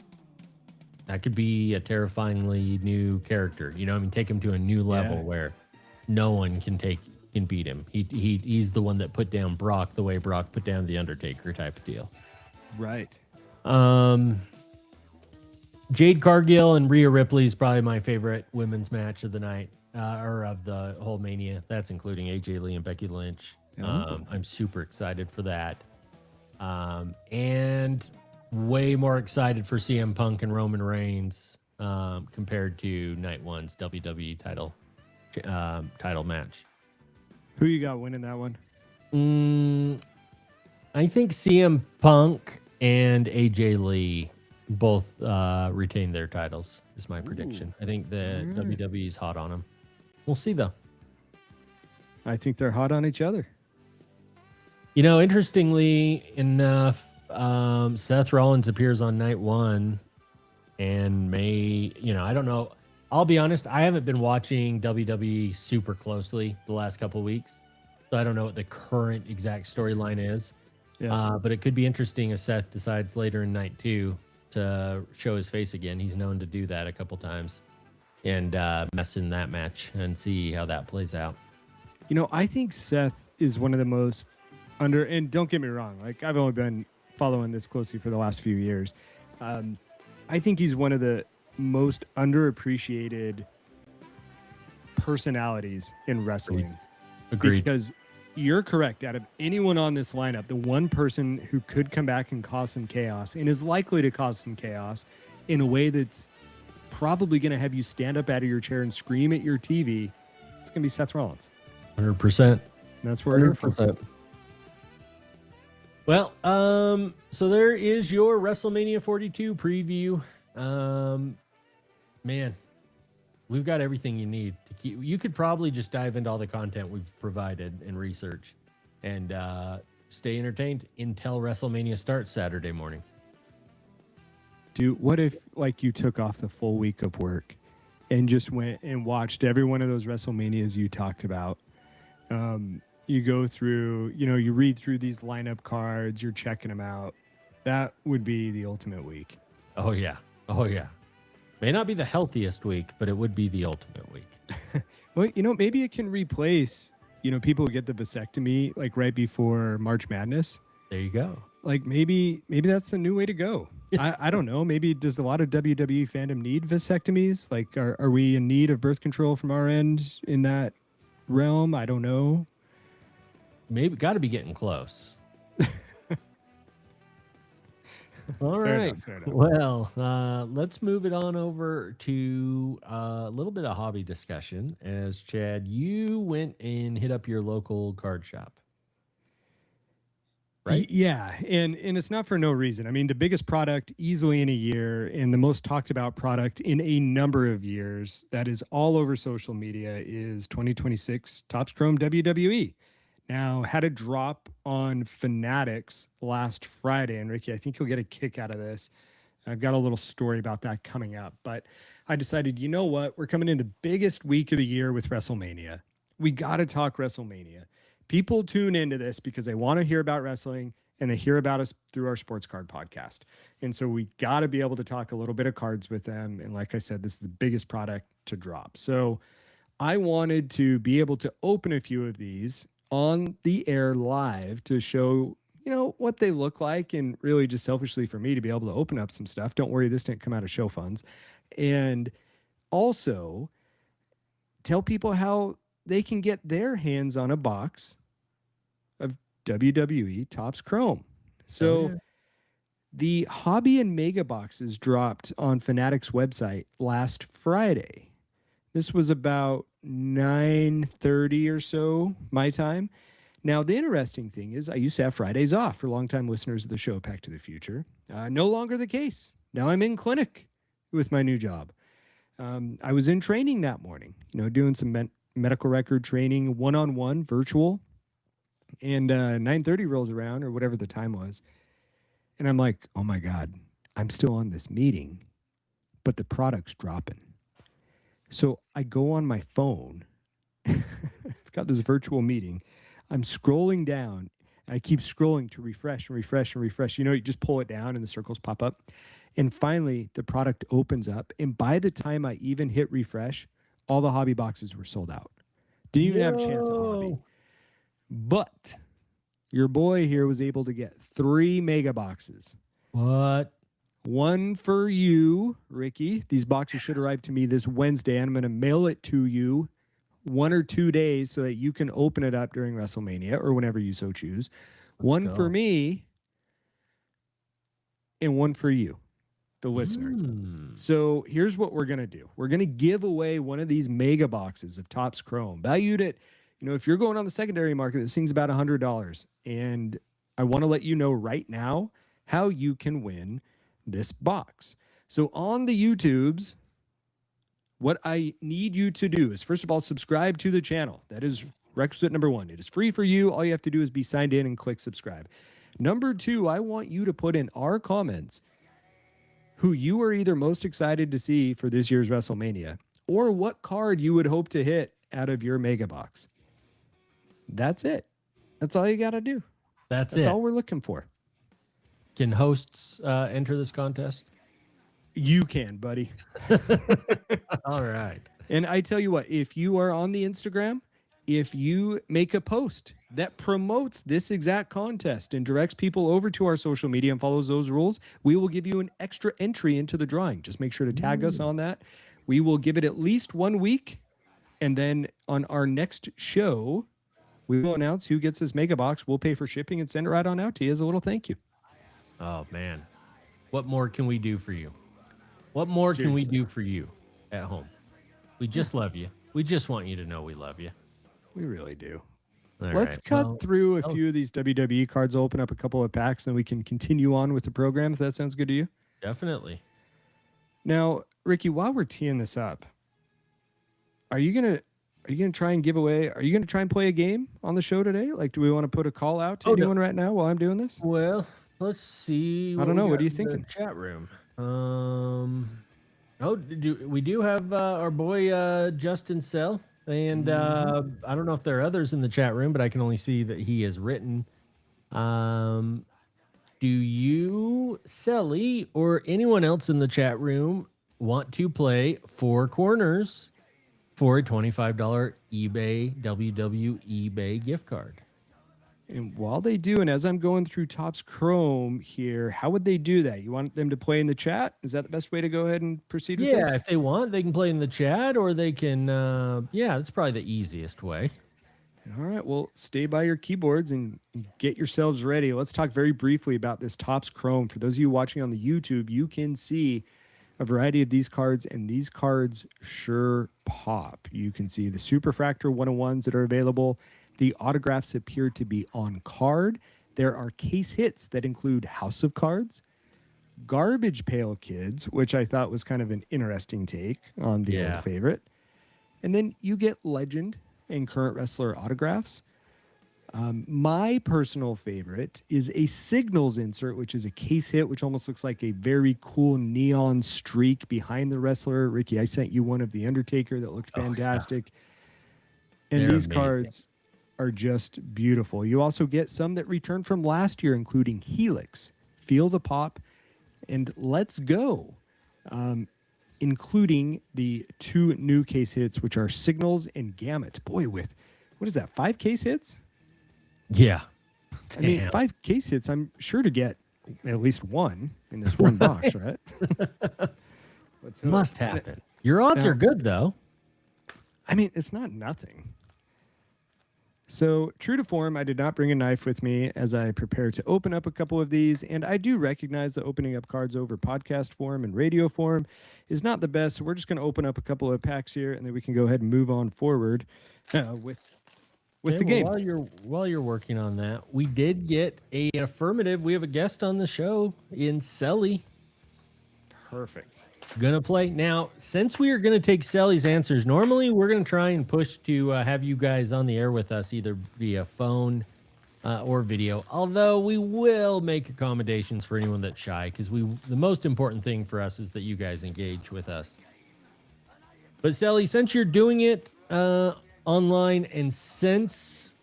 that could be a terrifyingly new character. Take him to a new level where no one can beat him. He's the one that put down Brock the way Brock put down the Undertaker type of deal. Right. Jade Cargill and Rhea Ripley is probably my favorite women's match of the night, or of the whole Mania. That's including AJ Lee and Becky Lynch. I'm super excited for that. And way more excited for CM Punk and Roman Reigns compared to Night One's WWE title match. Who you got winning that one? I think CM Punk and AJ Lee both retain their titles is my prediction. I think the WWE is hot on them. We'll see, though. I think they're hot on each other. Interestingly enough, Seth Rollins appears on Night One and I don't know. I'll be honest, I haven't been watching WWE super closely the last couple of weeks, so I don't know what the current exact storyline is. Yeah. But it could be interesting if Seth decides later in Night 2 to show his face again. He's known to do that a couple times and mess in that match and see how that plays out. I think Seth is one of the most and don't get me wrong, like I've only been following this closely for the last few years. I think he's one of the most underappreciated personalities in wrestling. Agreed. Because you're correct. Out of anyone on this lineup, the one person who could come back and cause some chaos and is likely to cause some chaos in a way that's probably going to have you stand up out of your chair and scream at your TV, it's going to be Seth Rollins. 100%. That's where we're from. Well, so there is your WrestleMania 42 preview. Man, we've got everything you need to keep. You could probably just dive into all the content we've provided and research and stay entertained until WrestleMania starts Saturday morning. Dude, what if you took off the full week of work and just went and watched every one of those WrestleManias you talked about? You go through, you read through these lineup cards, you're checking them out. That would be the ultimate week. Oh, yeah. May not be the healthiest week, but it would be the ultimate week. Well, maybe it can replace, people who get the vasectomy right before March Madness. There you go. Maybe that's the new way to go. I don't know. Maybe does a lot of WWE fandom need vasectomies? Are we in need of birth control from our end in that realm? I don't know. Maybe got to be getting close. All right. Fair enough. Well, let's move it on over to a little bit of hobby discussion. As Chad, you went and hit up your local card shop. right? Yeah, and it's not for no reason. I mean, the biggest product easily in a year and the most talked about product in a number of years that is all over social media is 2026 Tops Chrome WWE. Now, had a drop on Fanatics last Friday, and Ricky, I think you'll get a kick out of this. I've got a little story about that coming up, but I decided, you know what? We're coming in the biggest week of the year with WrestleMania. We got to talk WrestleMania. People tune into this because they want to hear about wrestling and they hear about us through our sports card podcast. And so we got to be able to talk a little bit of cards with them. And like I said, this is the biggest product to drop. So I wanted to be able to open a few of these on the air live to show, what they look like, and really just selfishly for me to be able to open up some stuff. Don't worry, this didn't come out of show funds. And also tell people how they can get their hands on a box of WWE Tops Chrome. So the Hobby and Mega boxes dropped on Fanatics website last Friday. This was about 9:30 or so my time. Now, the interesting thing is I used to have Fridays off for longtime listeners of the show, Back to the Future. No longer the case. Now I'm in clinic with my new job. I was in training that morning, doing some medical record training, one-on-one, virtual. And 9:30 rolls around, or whatever the time was. And I'm like, oh my God, I'm still on this meeting, but the product's dropping. So I go on my phone. I've got this virtual meeting. I'm scrolling down. I keep scrolling to refresh and refresh and refresh. You just pull it down and the circles pop up. And finally, the product opens up. And by the time I even hit refresh, all the hobby boxes were sold out. Didn't even have a chance at hobby. But your boy here was able to get 3 mega boxes. What? One for you, Ricky. These boxes should arrive to me this Wednesday. I'm going to mail it to you 1 or 2 days so that you can open it up during WrestleMania or whenever you so choose. One for me and one for you, the listener. So here's what we're going to do. We're going to give away one of these mega boxes of Tops Chrome, valued at, if you're going on the secondary market, this thing's about $100. And I want to let you know right now how you can win this box. So on the YouTubes, what I need you to do is, first of all, subscribe to the channel. That is requisite number 1. It is free for you. All you have to do is be signed in and click subscribe. Number 2, I want you to put in our comments who you are either most excited to see for this year's WrestleMania or what card you would hope to hit out of your mega box. That's it. That's all you got to do. That's all we're looking for. Can hosts enter this contest? You can, buddy. All right. And I tell you what, if you are on the Instagram, if you make a post that promotes this exact contest and directs people over to our social media and follows those rules, we will give you an extra entry into the drawing. Just make sure to tag us on that. We will give it at least 1 week. And then on our next show, we will announce who gets this mega box. We'll pay for shipping and send it right on out to you as a little thank you. Oh, man. What more can we do for you? What more can we do for you at home? We just love you. We just want you to know we love you. We really do. Let's cut through a few of these WWE cards. I'll open up a couple of packs, and we can continue on with the program, if that sounds good to you. Definitely. Now, Ricky, while we're teeing this up, are you gonna try and give away? Are you gonna try and play a game on the show today? Like, do we want to put a call out to anyone right now while I'm doing this? Well, let's see. I don't know. What are you thinking? Chat room. We do have our boy Justin Sell, and I don't know if there are others in the chat room, but I can only see that he has written. Do you, Selly, or anyone else in the chat room want to play Four Corners for a $25 eBay WWE gift card? And while they do, and as I'm going through Tops Chrome here, how would they do that? You want them to play in the chat? Is that the best way to go ahead and proceed with this? Yeah, if they want, they can play in the chat, or they can, that's probably the easiest way. All right, well, stay by your keyboards and get yourselves ready. Let's talk very briefly about this Tops Chrome. For those of you watching on the YouTube, you can see a variety of these cards, and these cards sure pop. You can see the Superfractor 101s that are available. The autographs appear to be on card. There are case hits that include House of Cards, Garbage Pail Kids, which I thought was kind of an interesting take on the old favorite. And then you get legend and current wrestler autographs. My personal favorite is a Signals insert, which is a case hit, which almost looks like a very cool neon streak behind the wrestler. Ricky, I sent you one of The Undertaker that looked fantastic. And these cards are just beautiful. You also get some that returned from last year, including Helix, Feel the Pop, and Let's Go, including the 2 new case hits, which are Signals and Gamut. Boy, with, what is that, 5 case hits? Yeah. I mean, 5 case hits, I'm sure to get at least one in this one box, right? Must happen. Your odds are good, though. I mean, it's not nothing. So, true to form, I did not bring a knife with me as I prepare to open up a couple of these, and I do recognize that opening up cards over podcast form and radio form is not the best, so we're just going to open up a couple of packs here, and then we can go ahead and move on forward with the game. While you're working on that, we did get an affirmative. We have a guest on the show in Selly. Perfect. Gonna play now. Since we are gonna take Selly's answers, normally we're gonna try and push to have you guys on the air with us, either via phone or video. Although we will make accommodations for anyone that's shy, because the most important thing for us is that you guys engage with us. But Selly, since you're doing it online, and since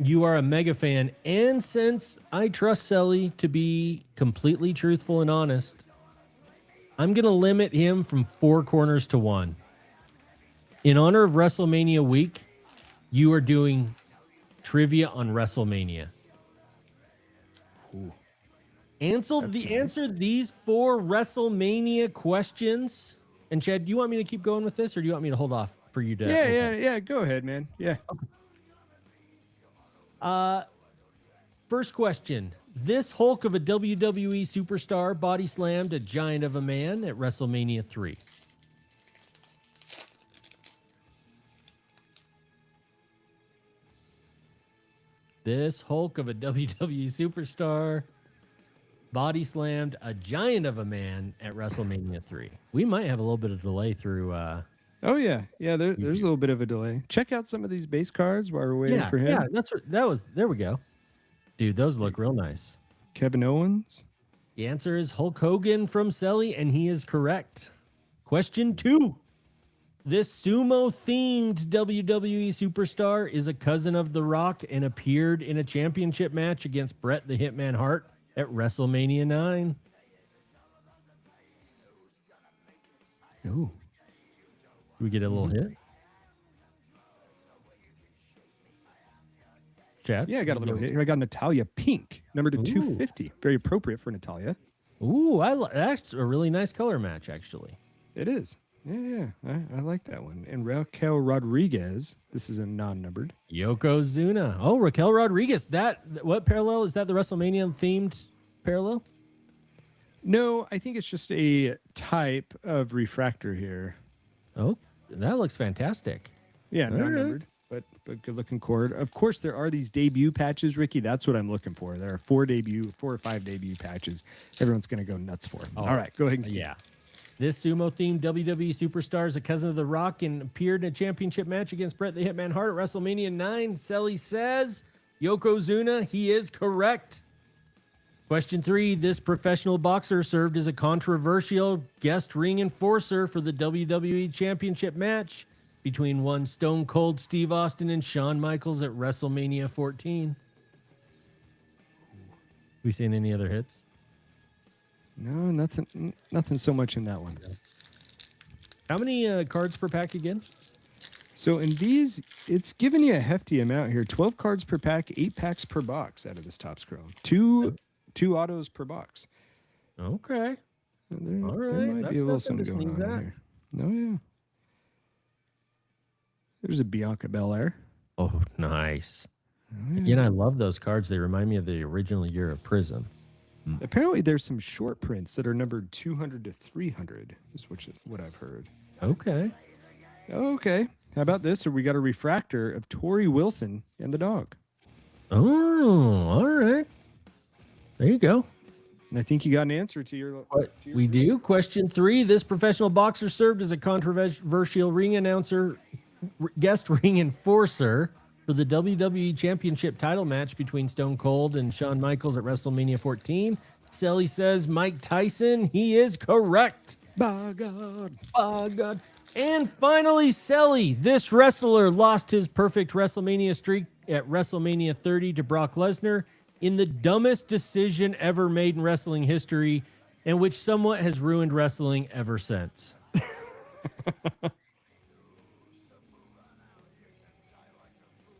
you are a mega fan, and since I trust Selly to be completely truthful and honest, I'm going to limit him from 4 corners to 1. In honor of WrestleMania week, you are doing trivia on WrestleMania. Answer these 4 WrestleMania questions. And Chad, do you want me to keep going with this, or do you want me to hold off for you to? Yeah. Go ahead, man. Yeah. Okay. First question. This Hulk of a WWE superstar body slammed a giant of a man at WrestleMania 3. This Hulk of a WWE superstar body slammed a giant of a man at WrestleMania 3. We might have a little bit of delay through. Oh yeah. There's a little bit of a delay. Check out some of these base cards while we're waiting for him. Yeah, there we go. Dude, those look real nice. Kevin Owens. The answer is Hulk Hogan from Selly, and he is correct. Question 2. This sumo-themed WWE superstar is a cousin of The Rock and appeared in a championship match against Bret the Hitman Hart at WrestleMania 9. Ooh. Do we get a little hit? Chad? Yeah, I got a little hit here. I got Natalia Pink, number to 250. Very appropriate for Natalia. Ooh, that's a really nice color match, actually. It is. Yeah. I like that one. And Raquel Rodriguez. This is a non-numbered. Yokozuna. Oh, Raquel Rodriguez. What parallel is that? The WrestleMania themed parallel? No, I think it's just a type of refractor here. Oh, that looks fantastic. Yeah, non-numbered. But good looking cord. Of course, there are these debut patches, Ricky. That's what I'm looking for. There are 4 or 5 debut patches. Everyone's going to go nuts for. Oh, all right, go ahead. Yeah. This sumo-themed WWE superstar is a cousin of The Rock and appeared in a championship match against Bret the Hitman Hart at WrestleMania 9. Selly says Yokozuna. He is correct. Question 3. This professional boxer served as a controversial guest ring enforcer for the WWE Championship match between one Stone Cold Steve Austin and Shawn Michaels at WrestleMania 14. We seen any other hits? No, nothing so much in that one. How many cards per pack again? So in these, it's giving you a hefty amount here. 12 cards per pack, 8 packs per box out of this Tops Chrome. Two autos per box. Okay. There might be a little something going on here. No, yeah. There's a Bianca Belair. Oh, nice. Oh, yeah. Again, I love those cards. They remind me of the original year of Prism. Apparently, there's some short prints that are numbered 200 to 300, is what I've heard. Okay. Okay. How about this? Or we got a refractor of Tori Wilson and the dog. Oh, all right. There you go. And I think you got an answer to your. We do. Question 3. This professional boxer served as a controversial ring announcer, guest ring enforcer for the WWE Championship title match between Stone Cold and Shawn Michaels at WrestleMania 14. Selly says Mike Tyson. He is correct. By God. By God. And finally, Selly. This wrestler lost his perfect WrestleMania streak at WrestleMania 30 to Brock Lesnar in the dumbest decision ever made in wrestling history, and which somewhat has ruined wrestling ever since.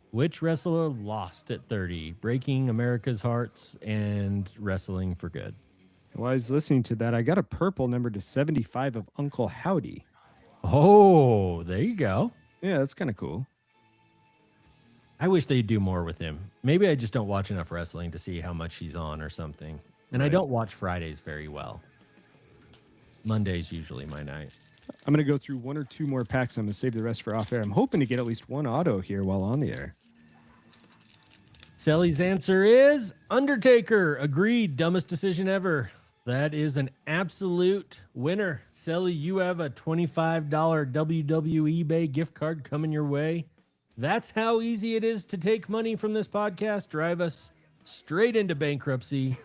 Which wrestler lost at 30, breaking America's hearts and wrestling for good? While I was listening to that, I got a purple number to 75 of Uncle Howdy. Oh, there you go. Yeah, that's kind of cool. I wish they'd do more with him. Maybe I just don't watch enough wrestling to see how much he's on or something. And I don't watch Fridays very well. Monday's usually my night. I'm going to go through 1 or 2 more packs. I'm going to save the rest for off air. I'm hoping to get at least 1 auto here while on the air. Selly's answer is Undertaker. Agreed. Dumbest decision ever. That is an absolute winner. Selly, you have a $25 WWE eBay gift card coming your way. That's how easy it is to take money from this podcast, drive us straight into bankruptcy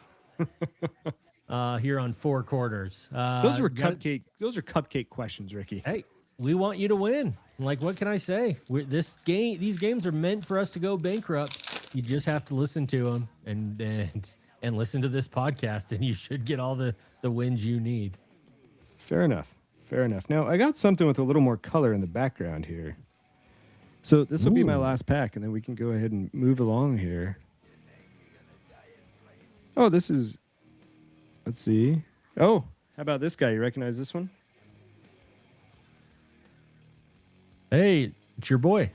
here on 4 Quarters. Those are cupcake questions, Ricky. Hey, we want you to win. Like, what can I say? These games are meant for us to go bankrupt. You just have to listen to them and listen to this podcast, and you should get all the wins you need. Fair enough. Now, I got something with a little more color in the background here. So this will be my last pack, and then we can go ahead and move along here. Oh, this is... Let's see. Oh, how about this guy? You recognize this one? Hey, it's your boy.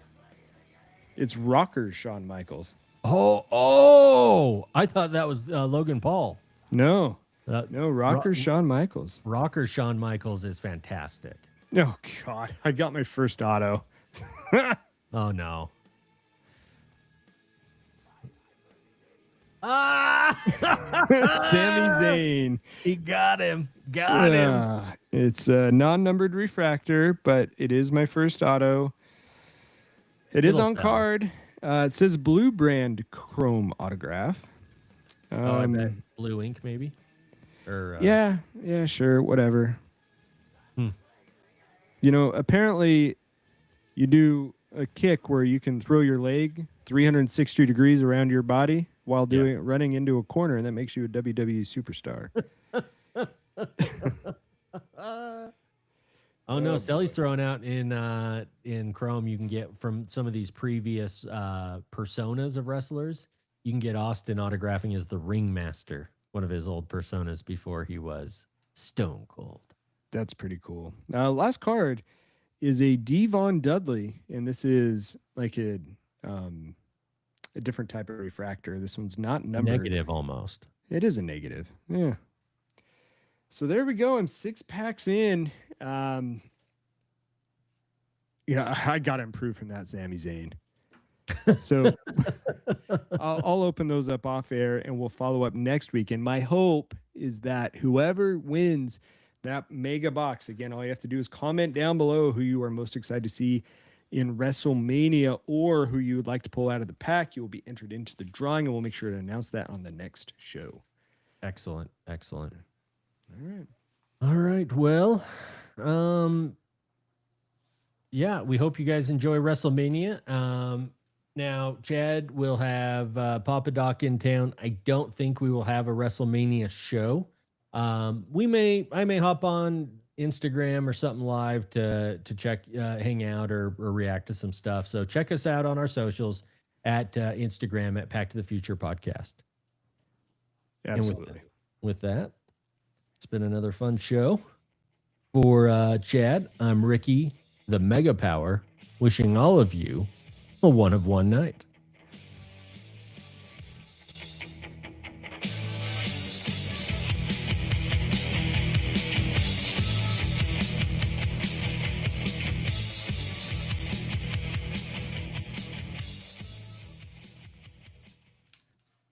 It's rocker Shawn Michaels. Oh! I thought that was Logan Paul. No, rocker Shawn Michaels. Rocker Shawn Michaels is fantastic. Oh, God. I got my first auto. Oh, no. Ah! Sami Zayn. He got him. Got him. It's a non-numbered refractor, but it is my first auto. It is on card. It says Blue Brand Chrome autograph. I bet blue ink, maybe? Or yeah, sure, whatever. You know, apparently you do a kick where you can throw your leg 360 degrees around your body while running into a corner, and that makes you a WWE superstar. Oh no, Selly's throwing out in Chrome. You can get from some of these previous personas of wrestlers. You can get Austin autographing as the Ringmaster, one of his old personas before he was Stone Cold. That's pretty cool. Last card is a Devon Dudley, and this is like a different type of refractor. This one's not numbered. Negative almost. It is a negative. Yeah. So there we go. I'm 6 packs in. Yeah, I got to improve from that Sami Zayn. So I'll open those up off air, and we'll follow up next week. And my hope is that whoever wins that mega box, again, all you have to do is comment down below who you are most excited to see in WrestleMania or who you would like to pull out of the pack. You will be entered into the drawing, and we'll make sure to announce that on the next show. Excellent. Excellent. All right. Well, yeah, we hope you guys enjoy WrestleMania. Now, Chad will have Papa Doc in town. I don't think we will have a WrestleMania show. I may hop on Instagram or something live to check, hang out or react to some stuff. So check us out on our socials at Instagram at Pack to the Future Podcast. Absolutely. And with that, it's been another fun show. For Chad, I'm Ricky, the Mega Power, wishing all of you a one of one night.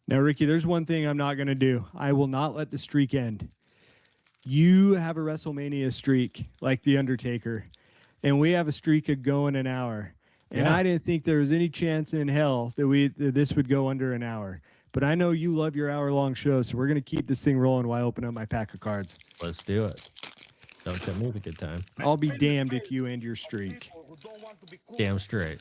Now, Ricky, there's one thing I'm not going to do. I will not let the streak end. You have a WrestleMania streak like The Undertaker, and we have a streak of going an hour. And I didn't think there was any chance in hell that this would go under an hour. But I know you love your hour-long show, so we're going to keep this thing rolling while I open up my pack of cards. Let's do it. Don't tell me a good time. I'll be damned if you end your streak. Damn straight.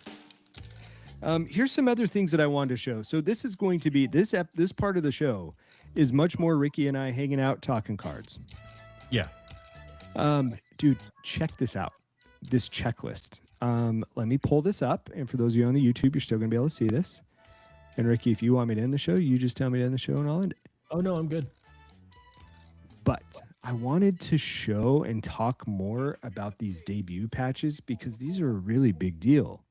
Here's some other things that I wanted to show. So this is going to be this part of the show is much more Ricky and I hanging out talking cards. Yeah. Dude, check this out. This checklist. Let me pull this up, and for those of you on the YouTube, you're still going to be able to see this. And Ricky, if you want me to end the show, you just tell me to end the show, and I'll end it. Oh no, I'm good. But I wanted to show and talk more about these debut patches because these are a really big deal.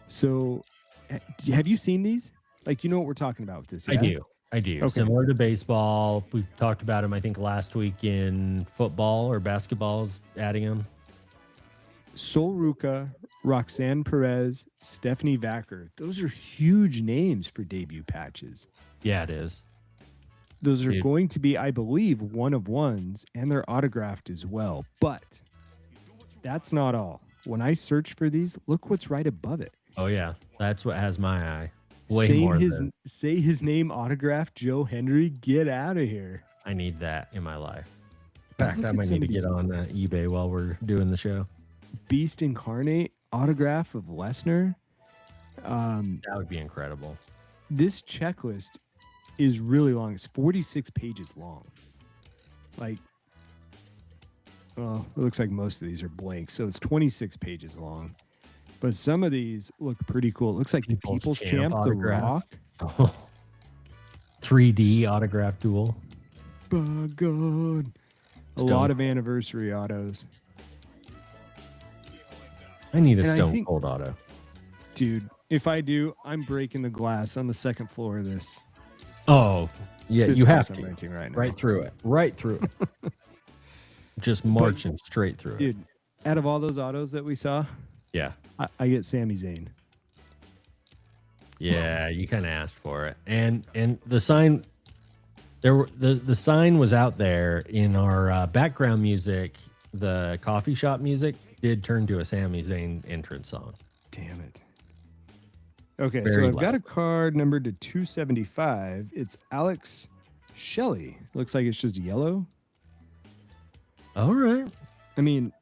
So, have you seen these? Like, you know what we're talking about with this? Yeah? I do. Okay. Similar to baseball. We've talked about them, I think, last week in football or basketballs, adding them. Sol Ruca, Roxanne Perez, Stephanie Vacker. Those are huge names for debut patches. Yeah, it is. Those are going to be, I believe, one of ones, and they're autographed as well. But that's not all. When I search for these, look what's right above it. Oh, yeah. That's what has my eye. Way Say his name autographed, Joe Hendry. Get out of here. I need that in my life. In fact, I might need to get on eBay while we're doing the show. Beast Incarnate autograph of Lesnar. That would be incredible. This checklist is really long. It's 46 pages long. Like, well, it looks like most of these are blank, so it's 26 pages long. But some of these look pretty cool. It looks like the People's Champ, The Rock. 3D autograph duel. Oh, God. A lot of anniversary autos. I need a Stone Cold auto. Dude, if I do, I'm breaking the glass on the second floor of this. Oh, yeah, you have to. Renting right now. Right through it. Right through it. Just marching straight through it. Dude, out of all those autos that we saw, yeah, I get Sami Zayn. Yeah, you kind of asked for it. And the sign, the sign was out there in our background music. The coffee shop music did turn to a Sami Zayn entrance song. Damn it. Okay, so I've got a card numbered to 275. It's Alex Shelley. Looks like it's just yellow. All right. I mean,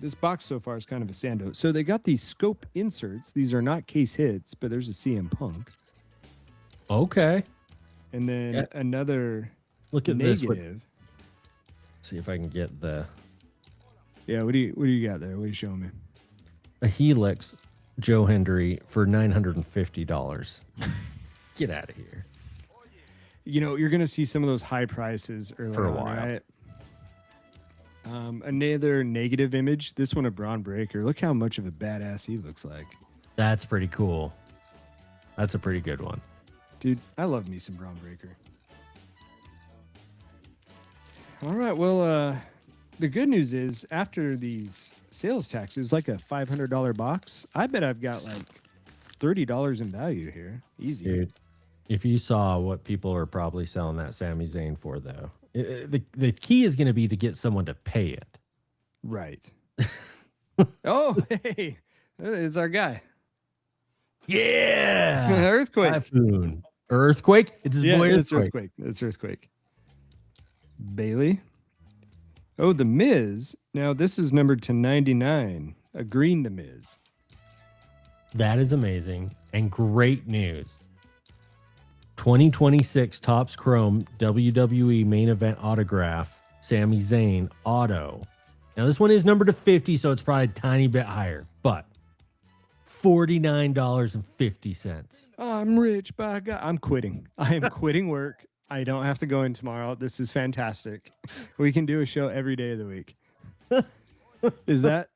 this box so far is kind of a sando. So they got these scope inserts. These are not case hits, but there's a CM Punk. Okay. And then another look at negative. See if I can get the. Yeah, what do you got there? What are you showing me? A Helix Joe Hendry for $950. Get out of here. You know, you're going to see some of those high prices early for a on, while. Right? Another negative image. This one, a Braun Breaker. Look how much of a badass he looks like. That's pretty cool. That's a pretty good one. Dude, I love me some Braun Breaker. All right, well, the good news is after these sales taxes, like a $500 box, I bet I've got like $30 in value here. Easy. Dude, if you saw what people are probably selling that Sami Zayn for, though, the key is going to be to get someone to pay it. Right. Oh, hey, it's our guy. Yeah. Earthquake. Typhoon. Earthquake? It's his boy It's Earthquake. It's Earthquake. Bailey. Oh, The Miz. Now, this is numbered to 99. A green The Miz. That is amazing and great news. 2026 Tops Chrome WWE main event autograph, Sami Zayn auto. Now, this one is numbered to 50, so it's probably a tiny bit higher, but $49.50. I'm rich, by God. I'm quitting. I am quitting work. I don't have to go in tomorrow. This is fantastic. We can do a show every day of the week. Is that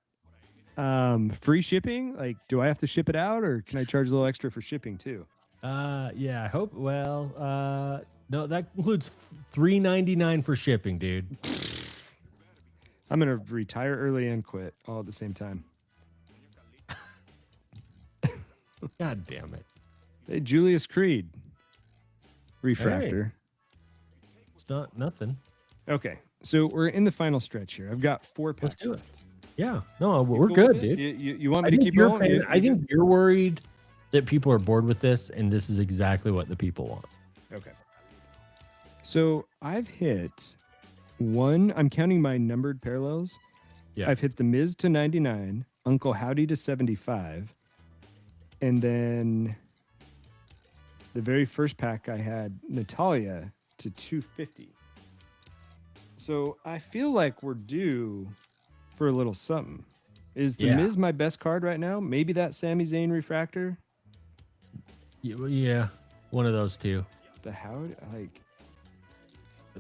free shipping? Like, do I have to ship it out, or can I charge a little extra for shipping too? Yeah, I hope. Well, no, that includes $3.99 for shipping, dude. I'm gonna retire early and quit all at the same time. God damn it. Hey, Julius Creed. refractor. Hey, it's not nothing. Okay, so we're in the final stretch here. I've got 4 packs. Let's do it. left. Yeah. No, You we're cool good, with this? dude. You want me to keep going? I think you're worried that people are bored with this, and this is exactly what the people want. Okay. So I've hit one. I'm counting my numbered parallels. Yeah. I've hit the Miz to 99, Uncle Howdy to 75, and then the very first pack I had Natalia to 250. So I feel like we're due for a little something. Is the Miz my best card right now? Maybe that Sami Zayn refractor? Yeah, one of those two. The Howdy, like...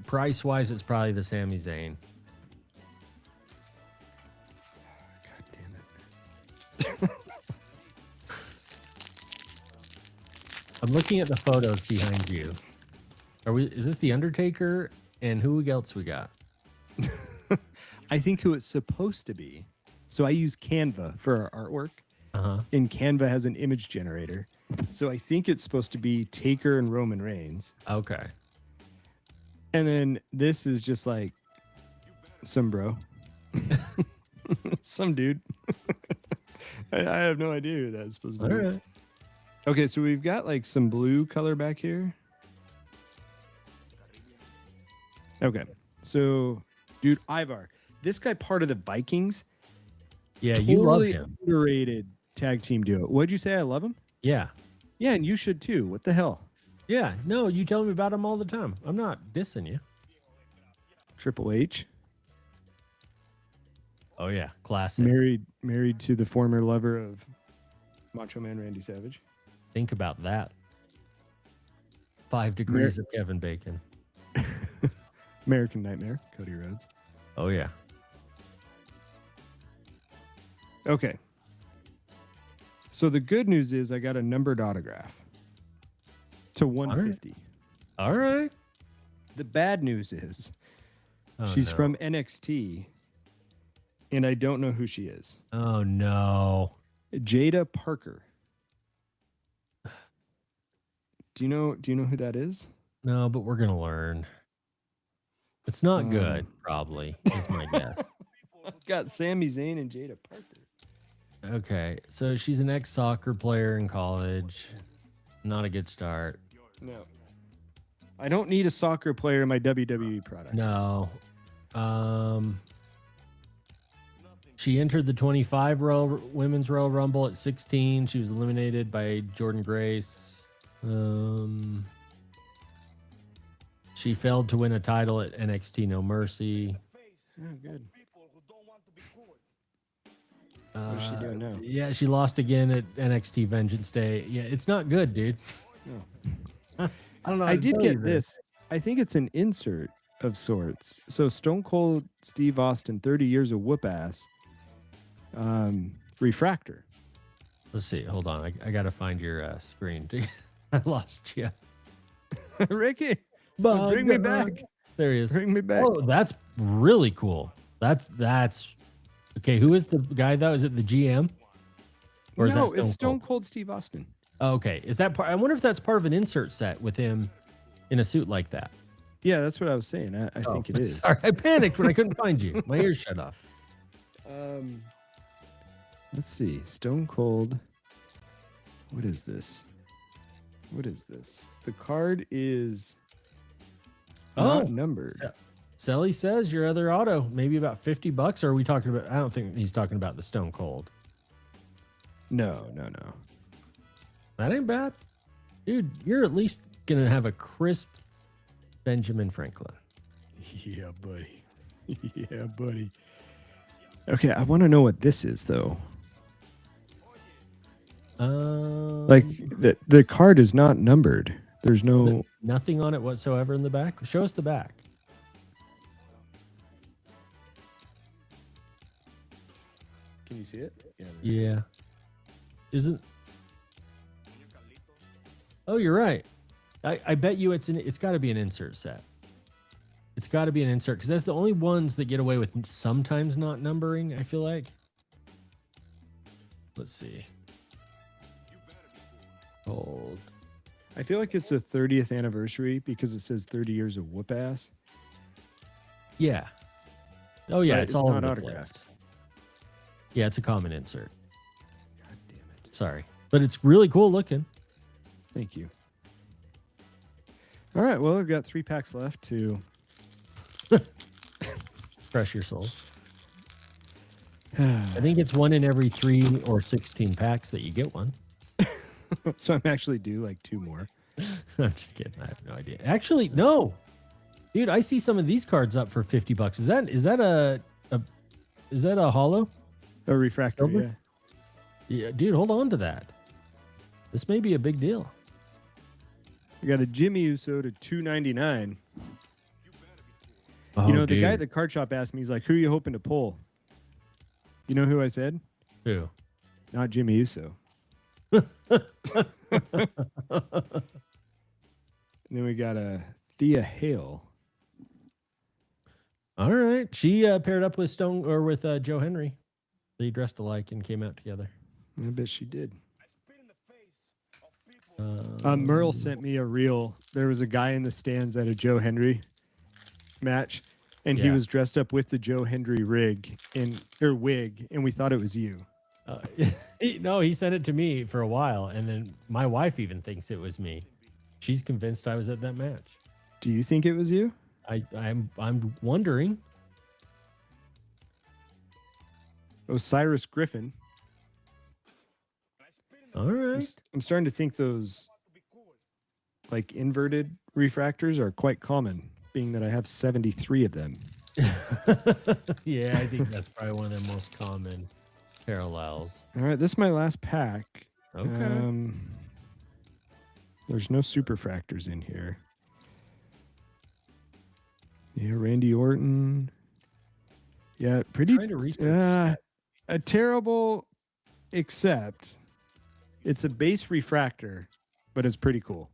Price-wise, it's probably the Sami Zayn. God damn it. I'm looking at the photos behind you. Is this the Undertaker? And who else we got? I think who it's supposed to be. So I use Canva for our artwork. And Canva has an image generator. So I think it's supposed to be Taker and Roman Reigns. Okay. And then this is just like some bro. Some dude. I have no idea who that's supposed to be. Right. Okay, so we've got like some blue color back here. Okay, so dude, Ivar, this guy part of the Vikings. Yeah, totally you love him. Underrated tag team duo. What'd you say? I love him. Yeah. Yeah, and you should too. What the hell? Yeah. No, you tell me about him all the time. I'm not dissing you. Triple H. Oh yeah, classic. Married to the former lover of Macho Man Randy Savage. Think about that. 5 degrees of Kevin Bacon. American Nightmare, Cody Rhodes. Oh yeah. Okay. So the good news is I got a numbered autograph to 150. All right. The bad news is she's from NXT, and I don't know who she is. Oh no. Jada Parker. Do you know who that is? No, but we're gonna learn. It's not good, probably, is my guess. I've got Sami Zayn and Jada Parker. Okay, so she's an ex-soccer player in college. Not a good start. No. I don't need a soccer player in my WWE product. No. She entered the 25 Women's Royal Rumble at 16. She was eliminated by Jordan Grace. She failed to win a title at NXT No Mercy. Oh, good. What's she doing now? Yeah, she lost again at NXT Vengeance Day. Yeah, it's not good, dude. No. I don't know. I did get this. I think it's an insert of sorts. So Stone Cold Steve Austin, 30 years of whoop ass. Refractor. Let's see. Hold on. I got to find your screen. I lost you. Ricky, bring me back. There he is. Bring me back. Oh, that's really cool. That's okay. Who is the guy though? Is it the GM? Or is that it's Stone Cold Steve Austin. Oh, okay. Is that part? I wonder if that's part of an insert set with him in a suit like that. Yeah, that's what I was saying. I think it is. Sorry, I panicked when I couldn't find you. My ears shut off. Let's see. Stone Cold. What is this? What is this? The card is not numbered. Selly says your other auto, maybe about $50. Or are we talking about? I don't think he's talking about the Stone Cold. No. That ain't bad, dude. You're at least gonna have a crisp Benjamin Franklin. Yeah, buddy. Yeah, buddy. Okay, I want to know what this is though. Like the card is not numbered. There's nothing on it whatsoever in the back. Show us the back. Can you see it? Yeah. Isn't? Oh, you're right. I bet you it's got to be an insert set. It's got to be an insert because that's the only ones that get away with sometimes not numbering. I feel like. Let's see. Hold. I feel like it's the 30th anniversary because it says 30 years of whoop ass. Yeah. Oh yeah, But it's all not over the autographed. place. Yeah, it's a common insert. God damn it. Sorry, but it's really cool looking. Thank you. All right, well, we've got 3 packs left to Crush your soul. I think it's 1 in every 3 or 16 packs that you get one. So I'm actually due like 2 more. I'm just kidding. I have no idea. Actually, no. Dude, I see some of these cards up for $50. Is that a hollow? A refractor, Silver? yeah. Yeah, dude, hold on to that. This may be a big deal. We got a Jimmy Uso to $2.99. Oh, You know, the dude. guy at the card shop asked me, he's like, who are you hoping to pull? You know who I said? Who? Not Jimmy Uso. And then we got a Thea Hale. All right. She paired up with Joe Henry. They dressed alike and came out together. I bet she did. Merle sent me a reel. There was a guy in the stands at a Joe Henry match, and he was dressed up with the Joe Henry wig, and we thought it was you. No, he sent it to me for a while, and then my wife even thinks it was me. She's convinced I was at that match. Do you think it was you? I'm wondering. Osiris Griffin. All right. I'm starting to think those like inverted refractors are quite common, being that I have 73 of them. Yeah, I think that's probably one of the most common parallels. All right, this is my last pack. Okay. There's no superfractors in here. Yeah, Randy Orton. Yeah, pretty. Trying to research. A terrible, except it's a base refractor, but it's pretty cool.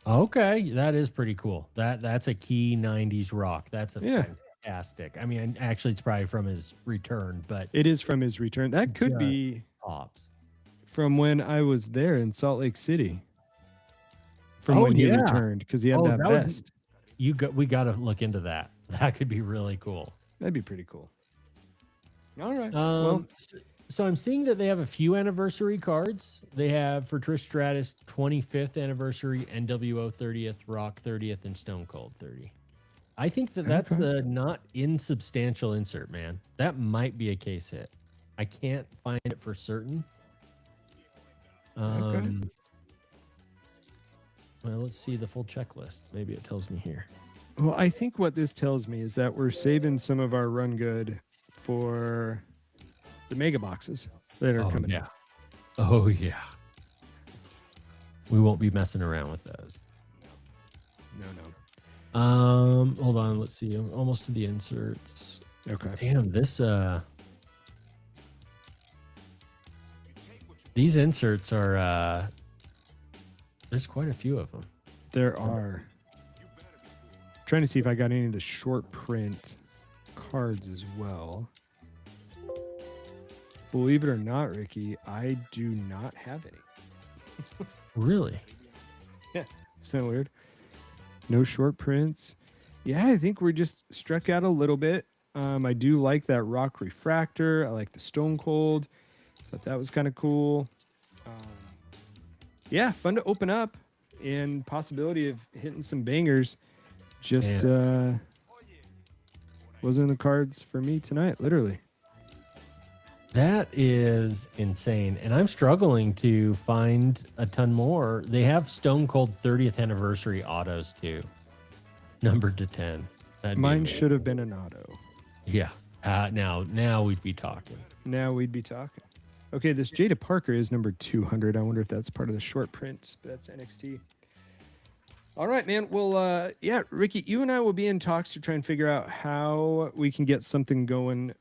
Okay, that is pretty cool. That's a key 90s rock. That's fantastic. I mean, actually, it's probably from his return, but it is from his return. That could be pops from when I was there in Salt Lake City. From when he returned, because he had that vest. We got to look into that. That could be really cool. That'd be pretty cool. All right. So I'm seeing that they have a few anniversary cards. They have for Trish Stratus 25th anniversary, NWO 30th, Rock 30th, and Stone Cold 30. I think that's the not insubstantial insert, man. That might be a case hit. I can't find it for certain. Well, let's see the full checklist. Maybe it tells me here. Well, I think what this tells me is that we're saving some of our run good for the mega boxes that are coming out. Oh, yeah. We won't be messing around with those. No. Hold on. Let's see. I'm almost to the inserts. Okay. Damn, these inserts are, there's quite a few of them. There are. Trying to see if I got any of the short print cards as well. Believe it or not, Ricky, I do not have any. Really? Yeah. Isn't that weird? No short prints. Yeah, I think we're just struck out a little bit. I do like that rock refractor. I like the Stone Cold. Thought that was kind of cool. Yeah, fun to open up and possibility of hitting some bangers. Just wasn't in the cards for me tonight, literally. That is insane. And I'm struggling to find a ton more. They have Stone Cold 30th anniversary autos too. Numbered to 10. Mine should have been an auto. Yeah. Now we'd be talking. Okay, this Jada Parker is number 200. I wonder if that's part of the short print, but that's NXT. All right, man. Well, yeah, Ricky, you and I will be in talks to try and figure out how we can get something going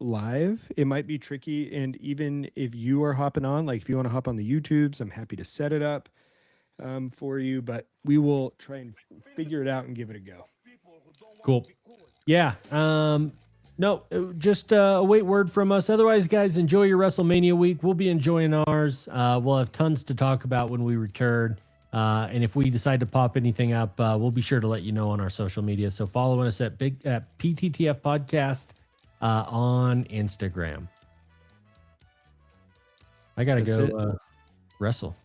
live. It might be tricky, and even if you are hopping on, like if you want to hop on the YouTubes, I'm happy to set it up for you, but we will try and figure it out and give it a go. Cool. Yeah. No, just await word from us. Otherwise, guys, enjoy your WrestleMania week. We'll be enjoying ours. We'll have tons to talk about when we return. And if we decide to pop anything up, we'll be sure to let you know on our social media. So follow us at PTTF Podcast on Instagram. I got to go wrestle.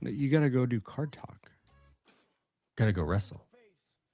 You got to go do card talk. Got to go wrestle.